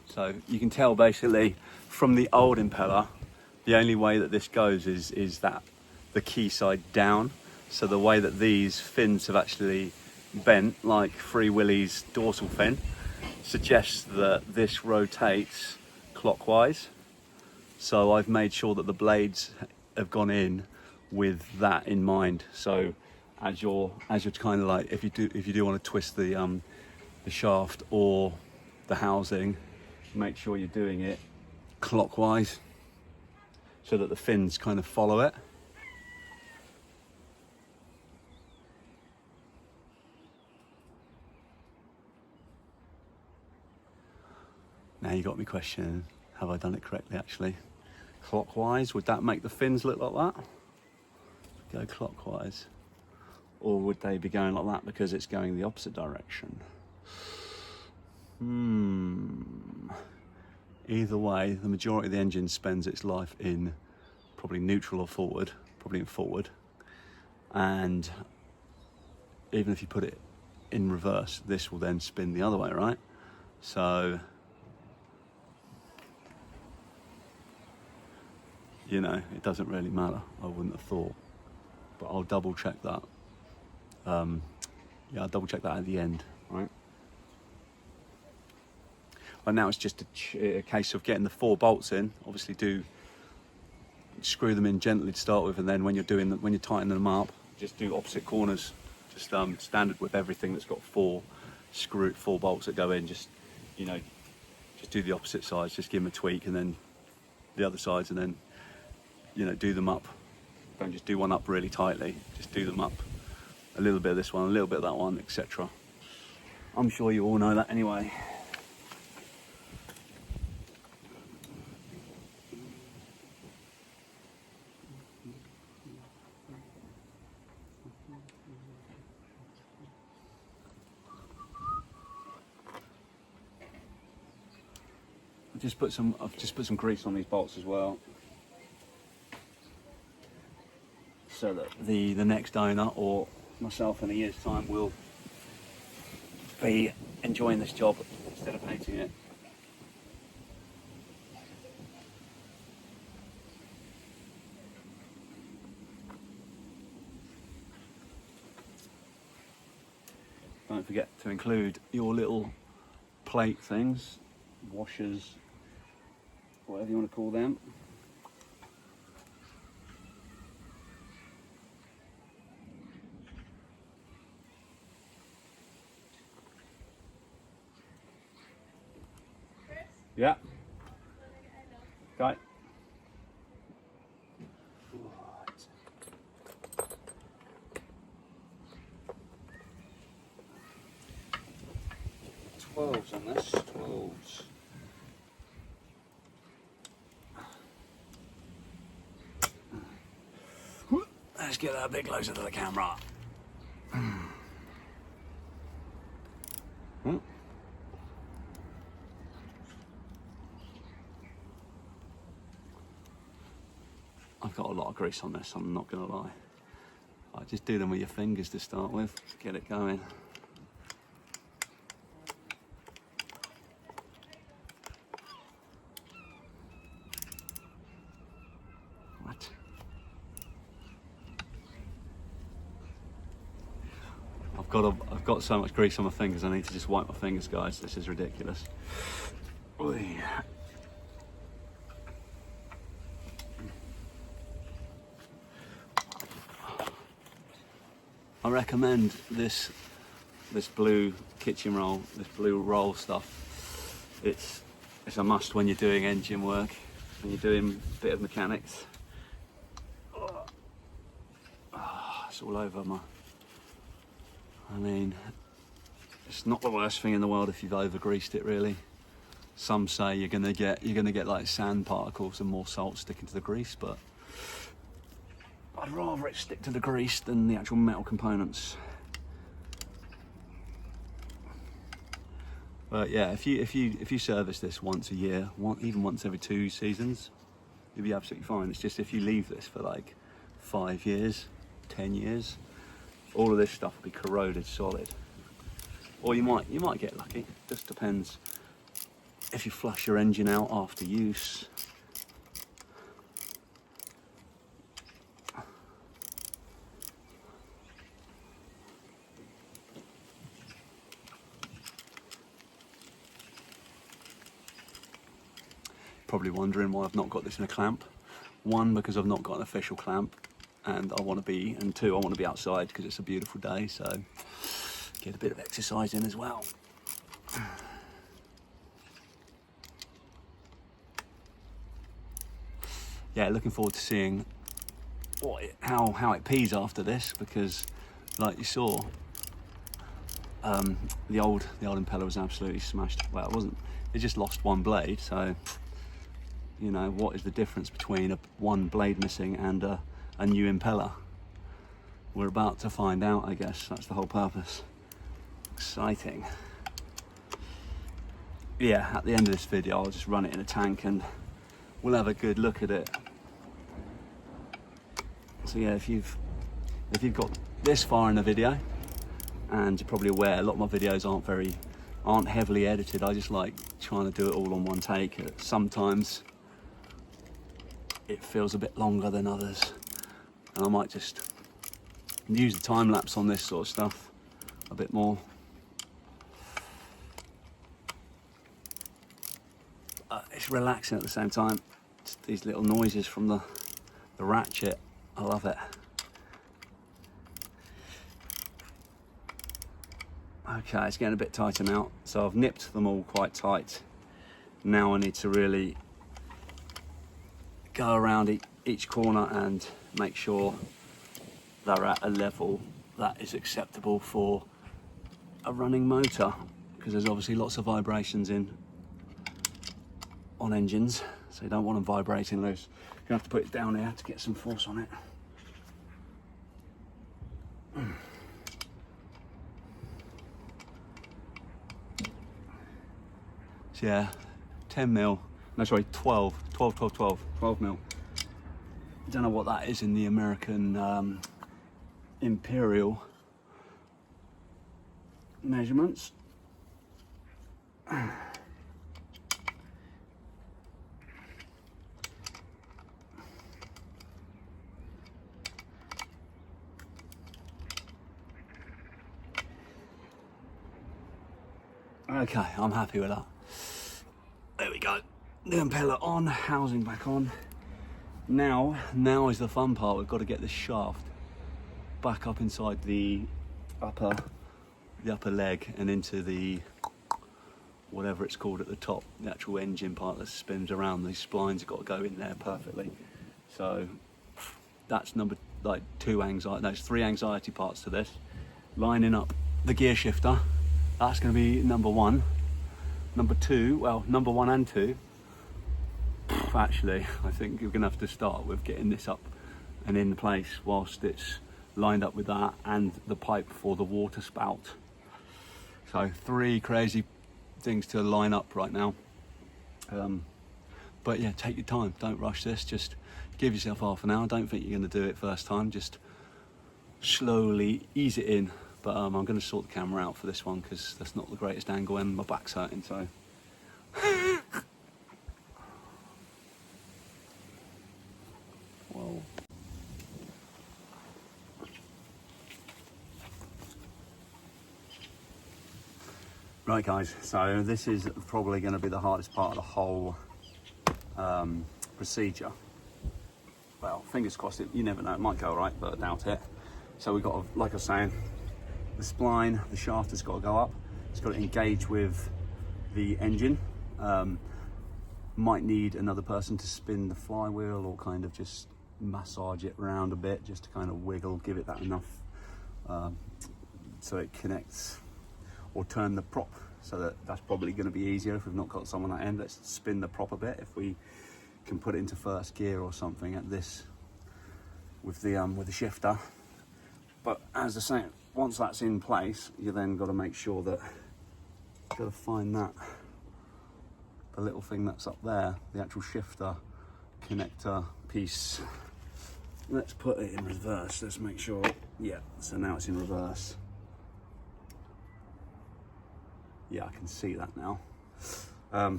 So you can tell basically from the old impeller, the only way that this goes is that the key side down. So the way that these fins have actually bent, like Free Willy's dorsal fin, suggests that this rotates clockwise. So I've made sure that the blades have gone in with that in mind. So as you're kind of like, if you do want to twist the shaft or the housing, make sure you're doing it clockwise so that the fins kind of follow it. Now you got me questioning, have I done it correctly actually? Clockwise, would that make the fins look like that? Go clockwise. or would they be going like that because it's going the opposite direction? Either way, the majority of the engine spends its life in probably neutral or forward, probably in forward. And even if you put it in reverse, this will then spin the other way, right? So, you know, it doesn't really matter, I wouldn't have thought. But I'll double check that. Yeah, I'll double check that at the end, right? But now it's just a case of getting the 4 bolts in. Obviously screw them in gently to start with, and then when you're tightening them up, just do opposite corners. Just standard with everything that's got 4 bolts that go in. Just, you know, just do the opposite sides. Just give them a tweak, and then the other sides, and then, you know, do them up. Don't just do one up really tightly. Just do them up. A little bit of this one, a little bit of that one, etc. I'm sure you all know that anyway. I've just put some grease on these bolts as well, so that the next owner or myself in a year's time will be enjoying this job instead of painting it. Don't forget to include your little plate things, washers, whatever you want to call them. Yeah. Okay. Right. 12s on this. 12s. Let's get that a bit closer to the camera. I've got a lot of grease on this, I'm not going to lie. I just do them with your fingers to start with, get it going. What? I've got so much grease on my fingers, I need to just wipe my fingers, guys. This is ridiculous. Oy. I recommend this blue kitchen roll, this blue roll stuff. It's a must when you're doing engine work, when you're doing a bit of mechanics. It's all over my. I mean, it's not the worst thing in the world if you've over greased it, really. Some say you're gonna get like sand particles and more salt sticking to the grease, but I'd rather it stick to the grease than the actual metal components. But yeah, if you service this once a year, even once every 2 seasons, you'll be absolutely fine. It's just if you leave this for like 5 years, 10 years, all of this stuff will be corroded solid. Or you might get lucky. Just depends if you flush your engine out after use. Probably wondering why I've not got this in a clamp. 1, because I've not got an official clamp, and 2, I want to be outside because it's a beautiful day, so get a bit of exercise in as well. Yeah, looking forward to seeing how it pees after this, because like you saw, the old impeller was absolutely smashed. Well, it wasn't. It just lost 1 blade, so you know, what is the difference between one blade missing and a new impeller? we're about to find out, I guess. That's the whole purpose. Exciting. Yeah, at the end of this video, I'll just run it in a tank and we'll have a good look at it. So yeah, if you've got this far in the video, and you're probably aware a lot of my videos aren't heavily edited. I just like trying to do it all on one take. Sometimes it feels a bit longer than others, and I might just use the time lapse on this sort of stuff a bit more. It's relaxing at the same time. Just these little noises from the ratchet, I love it. Okay, it's getting a bit tighter now, so I've nipped them all quite tight. Now I need to really go around each corner and make sure they're at a level that is acceptable for a running motor, because there's obviously lots of vibrations on engines, so you don't want them vibrating loose. You have to put it down here to get some force on it. So yeah, 10 mil, no sorry, 12 mil. Don't know what that is in the American imperial measurements. Okay, I'm happy with that. There we go. The impeller on, housing back on. Now is the fun part. We've got to get the shaft back up inside the upper leg and into the whatever it's called at the top, the actual engine part that spins around. These splines have got to go in there perfectly. So that's there's 3 anxiety parts to this. Lining up the gear shifter, that's going to be number 1. Number 2, well, number 1 and 2, actually, I think you're going to have to start with getting this up and in place whilst it's lined up with that and the pipe for the water spout. So 3 crazy things to line up right now. But yeah, take your time, don't rush this, just give yourself half an hour. Don't think you're going to do it first time, just slowly ease it in. But I'm going to sort the camera out for this one because that's not the greatest angle and my back's hurting, so. Whoa. Right guys, so this is probably going to be the hardest part of the whole procedure. Well, fingers crossed, you never know, it might go right, but I doubt it. So we've got to, like I was saying, the spline, the shaft has got to go up. It's got to engage with the engine. Might need another person to spin the flywheel or kind of just massage it around a bit, just to kind of wiggle, give it that enough so it connects, or turn the prop. So that's probably going to be easier if we've not got someone at end. Let's spin the prop a bit. If we can put it into first gear or something at this with the shifter. But as I say, once that's in place, you then got to make sure that you've got to find the little thing that's up there, the actual shifter connector piece. Let's put it in reverse. Let's make sure. Yeah, so now it's in reverse. Yeah, I can see that now. Okay.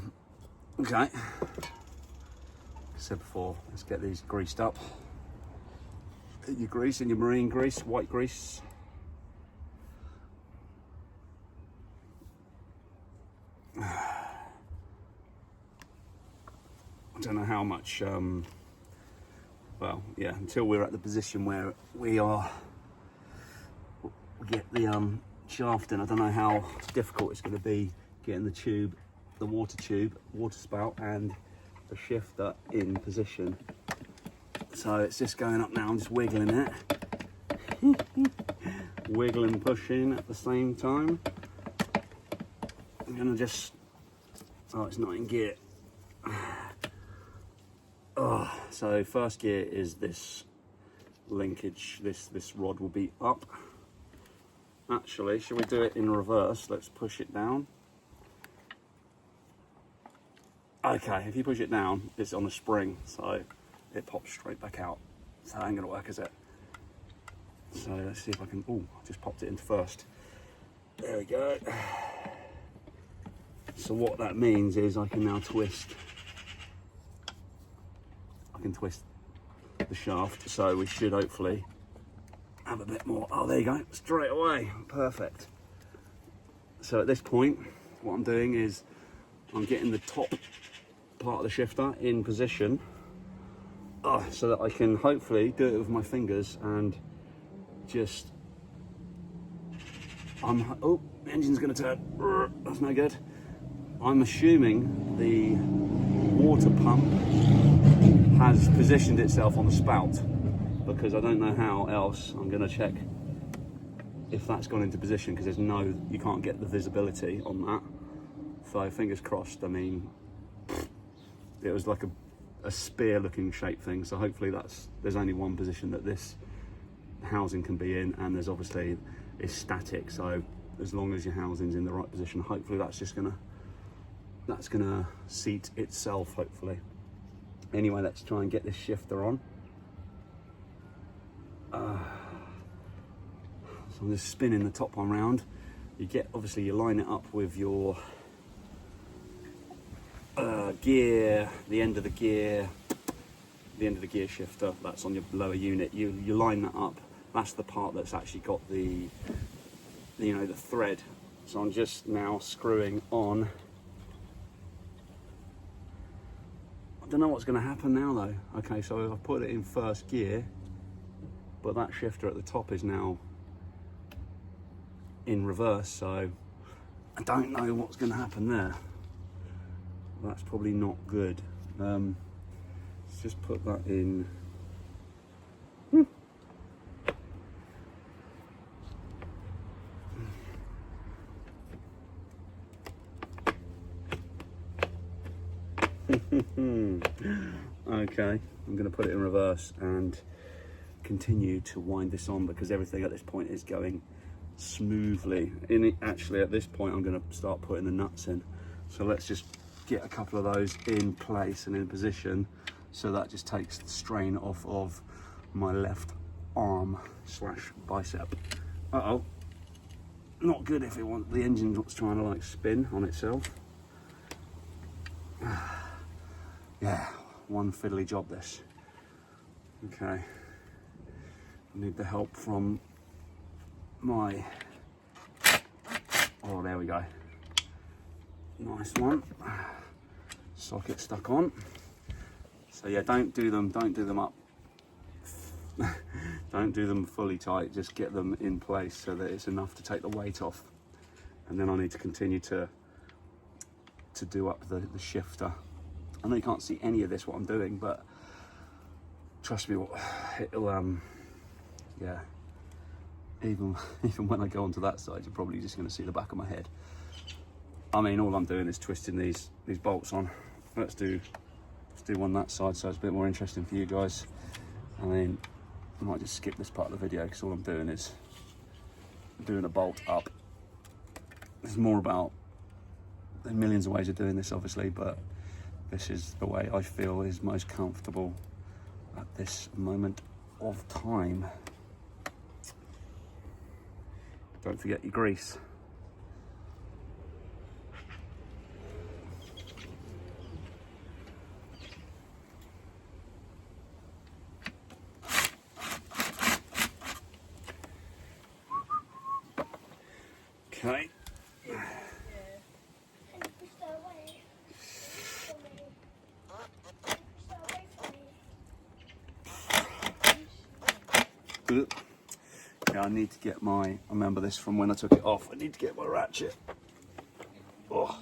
Like I said before, let's get these greased up. Your grease and your marine grease, white grease. I don't know how much, well, yeah, until we're at the position where we get the shaft in, I don't know how difficult it's going to be getting the tube, the water spout and the shifter in position. So it's just going up now, I'm just wiggling it. Wiggling, pushing at the same time. I'm gonna just, oh, it's not in gear. Oh, so first gear is this linkage, this rod will be up. Actually, shall we do it in reverse? Let's push it down. Okay, if you push it down, it's on a spring, so it pops straight back out. So that ain't gonna work, is it? So let's see if I can, oh, I just popped it in first. There we go. So what that means is I can now twist. I can twist the shaft, so we should hopefully have a bit more. Oh, there you go, straight away, perfect. So at this point, what I'm doing is I'm getting the top part of the shifter in position, so that I can hopefully do it with my fingers and just, oh, the engine's gonna turn, that's no good. I'm assuming the water pump has positioned itself on the spout, because I don't know how else I'm gonna check if that's gone into position, because there's no, you can't get the visibility on that. So fingers crossed. I mean, it was like a spear looking shape thing, so hopefully there's only one position that this housing can be in, and there's obviously, it's static, so as long as your housing's in the right position, hopefully that's gonna seat itself, hopefully. Anyway, let's try and get this shifter on. So I'm just spinning the top one round. Obviously you line it up with your gear, the end of the gear shifter, that's on your lower unit. You line that up. That's the part that's actually got the, you know, the thread. So I'm just now screwing on. I don't know what's going to happen now though. Okay, so I've put it in first gear, but that shifter at the top is now in reverse, so I don't know what's going to happen there. That's probably not good. Let's just put that in. Okay, I'm going to put it in reverse and continue to wind this on, because everything at this point is going smoothly. Actually, at this point I'm going to start putting the nuts in. So let's just get a couple of those in place and in position, so that just takes the strain off of my left arm / bicep. Uh-oh, not good if the engine's trying to like spin on itself. Yeah, one fiddly job this. Okay, I need the help from my, oh, there we go. Nice one. Socket stuck on. So yeah, don't do them up. Don't do them fully tight, just get them in place so that it's enough to take the weight off. And then I need to continue to do up the shifter. I know you can't see any of this, what I'm doing, but trust me, it'll, yeah, even when I go onto that side, you're probably just going to see the back of my head. I mean, all I'm doing is twisting these bolts on. Let's do one that side, so it's a bit more interesting for you guys. I mean, I might just skip this part of the video, because all I'm doing is doing a bolt up. There's more about, there's millions of ways of doing this, obviously, but this is the way I feel is most comfortable at this moment of time. Don't forget your grease. Okay. Yeah, I need to get I remember this from when I took it off. I need to get my ratchet. Oh.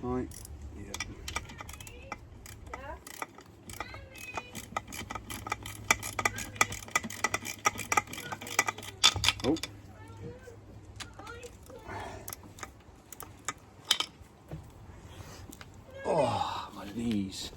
Tight. Yeah. Oh. these.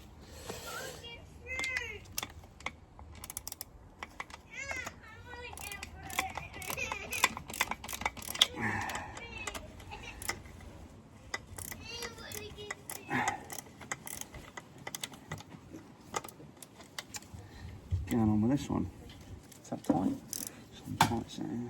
Going on with this one. Is that tight? Some tights in.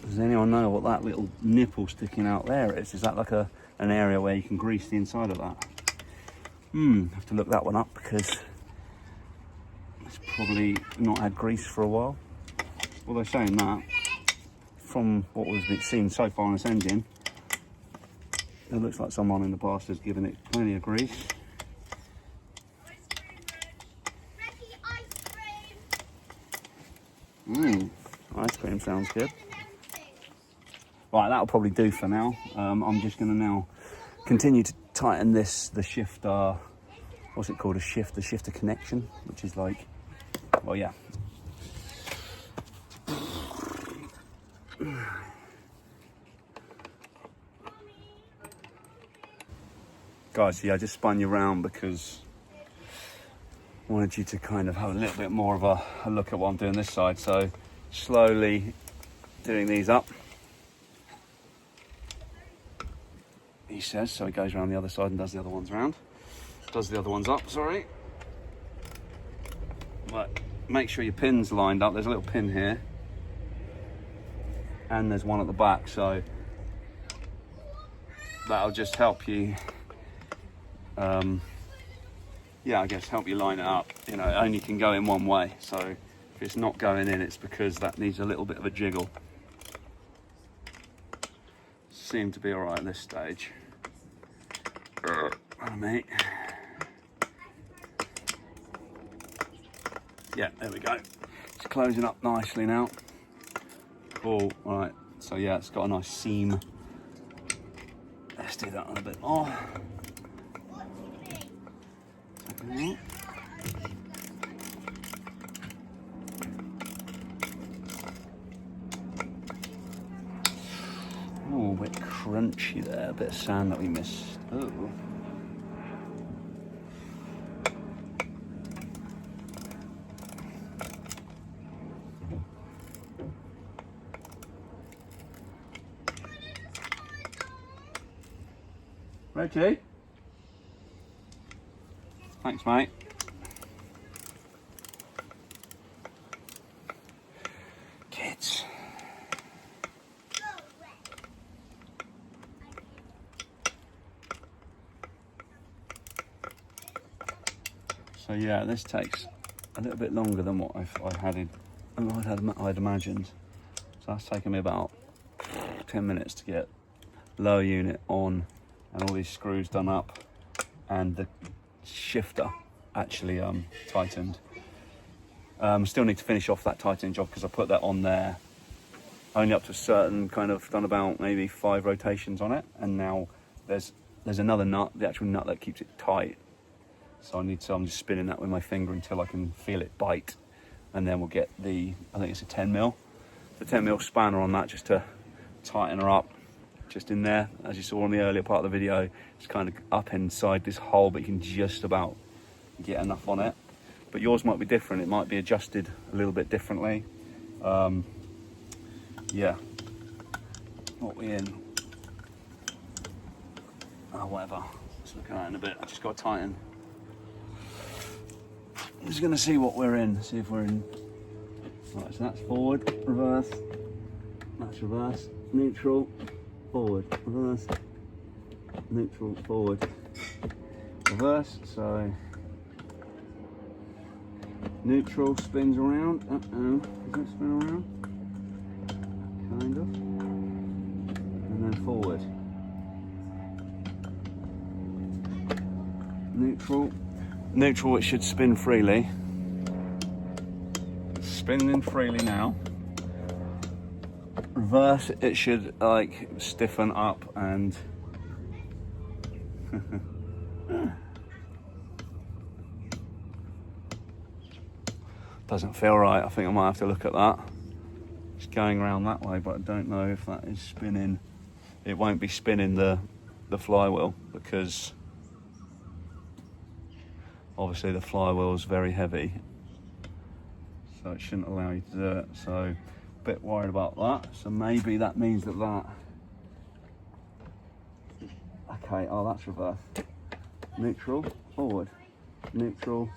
Does anyone know what that little nipple sticking out there is? Is that like an area where you can grease the inside of that? Have to look that one up because it's probably not had grease for a while. Although saying that, from what we've seen so far on this engine, it looks like someone in the past has given it plenty of grease. Ice cream sounds good. Right, that'll probably do for now. I'm just going to now continue to tighten the shifter, what's it called, the shifter connection, which is like, well, yeah. Guys, yeah, I just spun you around because I wanted you to kind of have a little bit more of a look at what I'm doing this side. So slowly doing these up. He says, so he goes around the other side and does the other ones round. Does the other ones up, sorry. But make sure your pin's lined up. There's a little pin here. And there's one at the back, so that'll just help you, yeah, I guess help you line it up. You know, it only can go in one way. So if it's not going in, it's because that needs a little bit of a jiggle. Seem to be all right at this stage. Mate. Yeah, there we go. It's closing up nicely now. Cool, all right. So yeah, it's got a nice seam. Let's do that one a bit more. Oh, a bit crunchy there, a bit of sand that we missed. Oh. Reggie? Thanks, mate. Kids. So yeah, this takes a little bit longer than what I'd imagined. So that's taken me about 10 minutes to get lower unit on and all these screws done up and the shifter actually tightened. Still need to finish off that tightening job because I put that on there only up to a certain kind of, done about maybe 5 rotations on it, and now there's another nut, the actual nut that keeps it tight. So I'm just spinning that with my finger until I can feel it bite, and then we'll get I think it's a 10mm, the 10mm spanner on that just to tighten her up. Just in there, as you saw in the earlier part of the video, it's kind of up inside this hole, but you can just about get enough on it. But yours might be different, it might be adjusted a little bit differently. Yeah, what we in? Oh, whatever, let's look at that in a bit. I just got to tighten. I'm just gonna see what we're in, see if we're in. Right, so that's forward, reverse, that's reverse, neutral, forward, reverse, neutral, forward, reverse. So Neutral spins around. Uh-oh, does it spin around? Kind of. And then forward. Neutral. Neutral, it should spin freely. It's spinning freely now. Reverse, it should like stiffen up and doesn't feel right. I think I might have to look at that. It's going around that way, but I don't know if that is spinning. It won't be spinning the flywheel because obviously the flywheel is very heavy, so it shouldn't allow you to do it. So a bit worried about that. So maybe that means that okay, oh, that's reverse. Neutral, forward, neutral,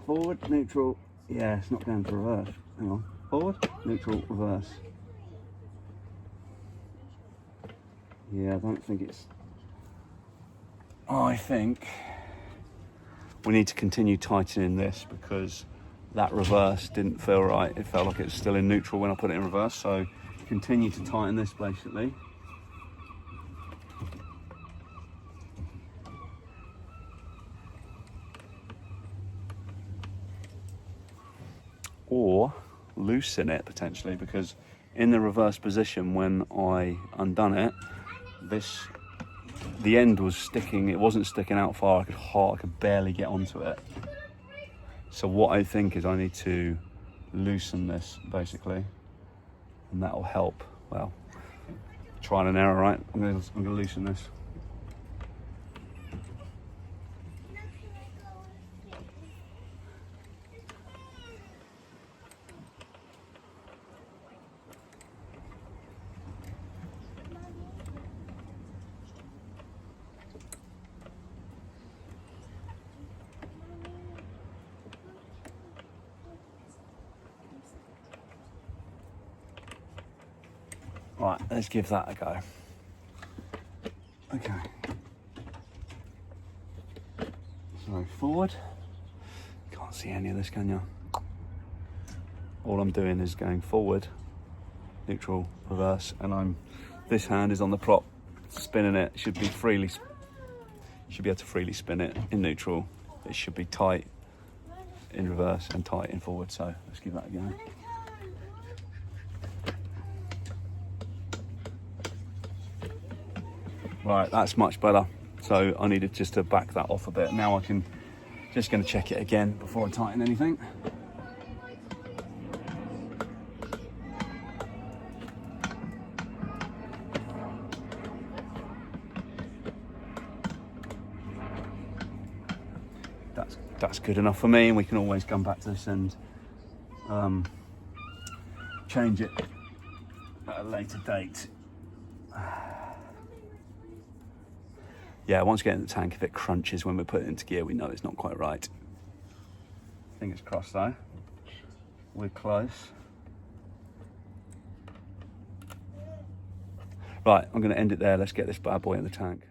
forward, neutral. Yeah, it's not going to reverse. Hang on, forward, neutral, reverse. Yeah, I don't think it's... I think we need to continue tightening this because that reverse didn't feel right. It felt like it was still in neutral when I put it in reverse. So continue to tighten this basically. Or loosen it potentially, because in the reverse position when I undone it, the end was sticking. It wasn't sticking out far. I could barely get onto it. So what I think is I need to loosen this basically, and that'll help. Well, trial and error, right? I'm gonna loosen this. Right, let's give that a go. Okay. So forward. Can't see any of this, can you? All I'm doing is going forward, neutral, reverse, and this hand is on the prop, spinning it. Should be able to freely spin it in neutral. It should be tight in reverse and tight in forward. So let's give that a go. Right, that's much better. So I needed just to back that off a bit. Now just going to check it again before I tighten anything. That's good enough for me, and we can always come back to this and change it at a later date. Yeah, once we get in the tank, if it crunches when we put it into gear, we know it's not quite right. Fingers crossed though. We're close. Right, I'm going to end it there. Let's get this bad boy in the tank.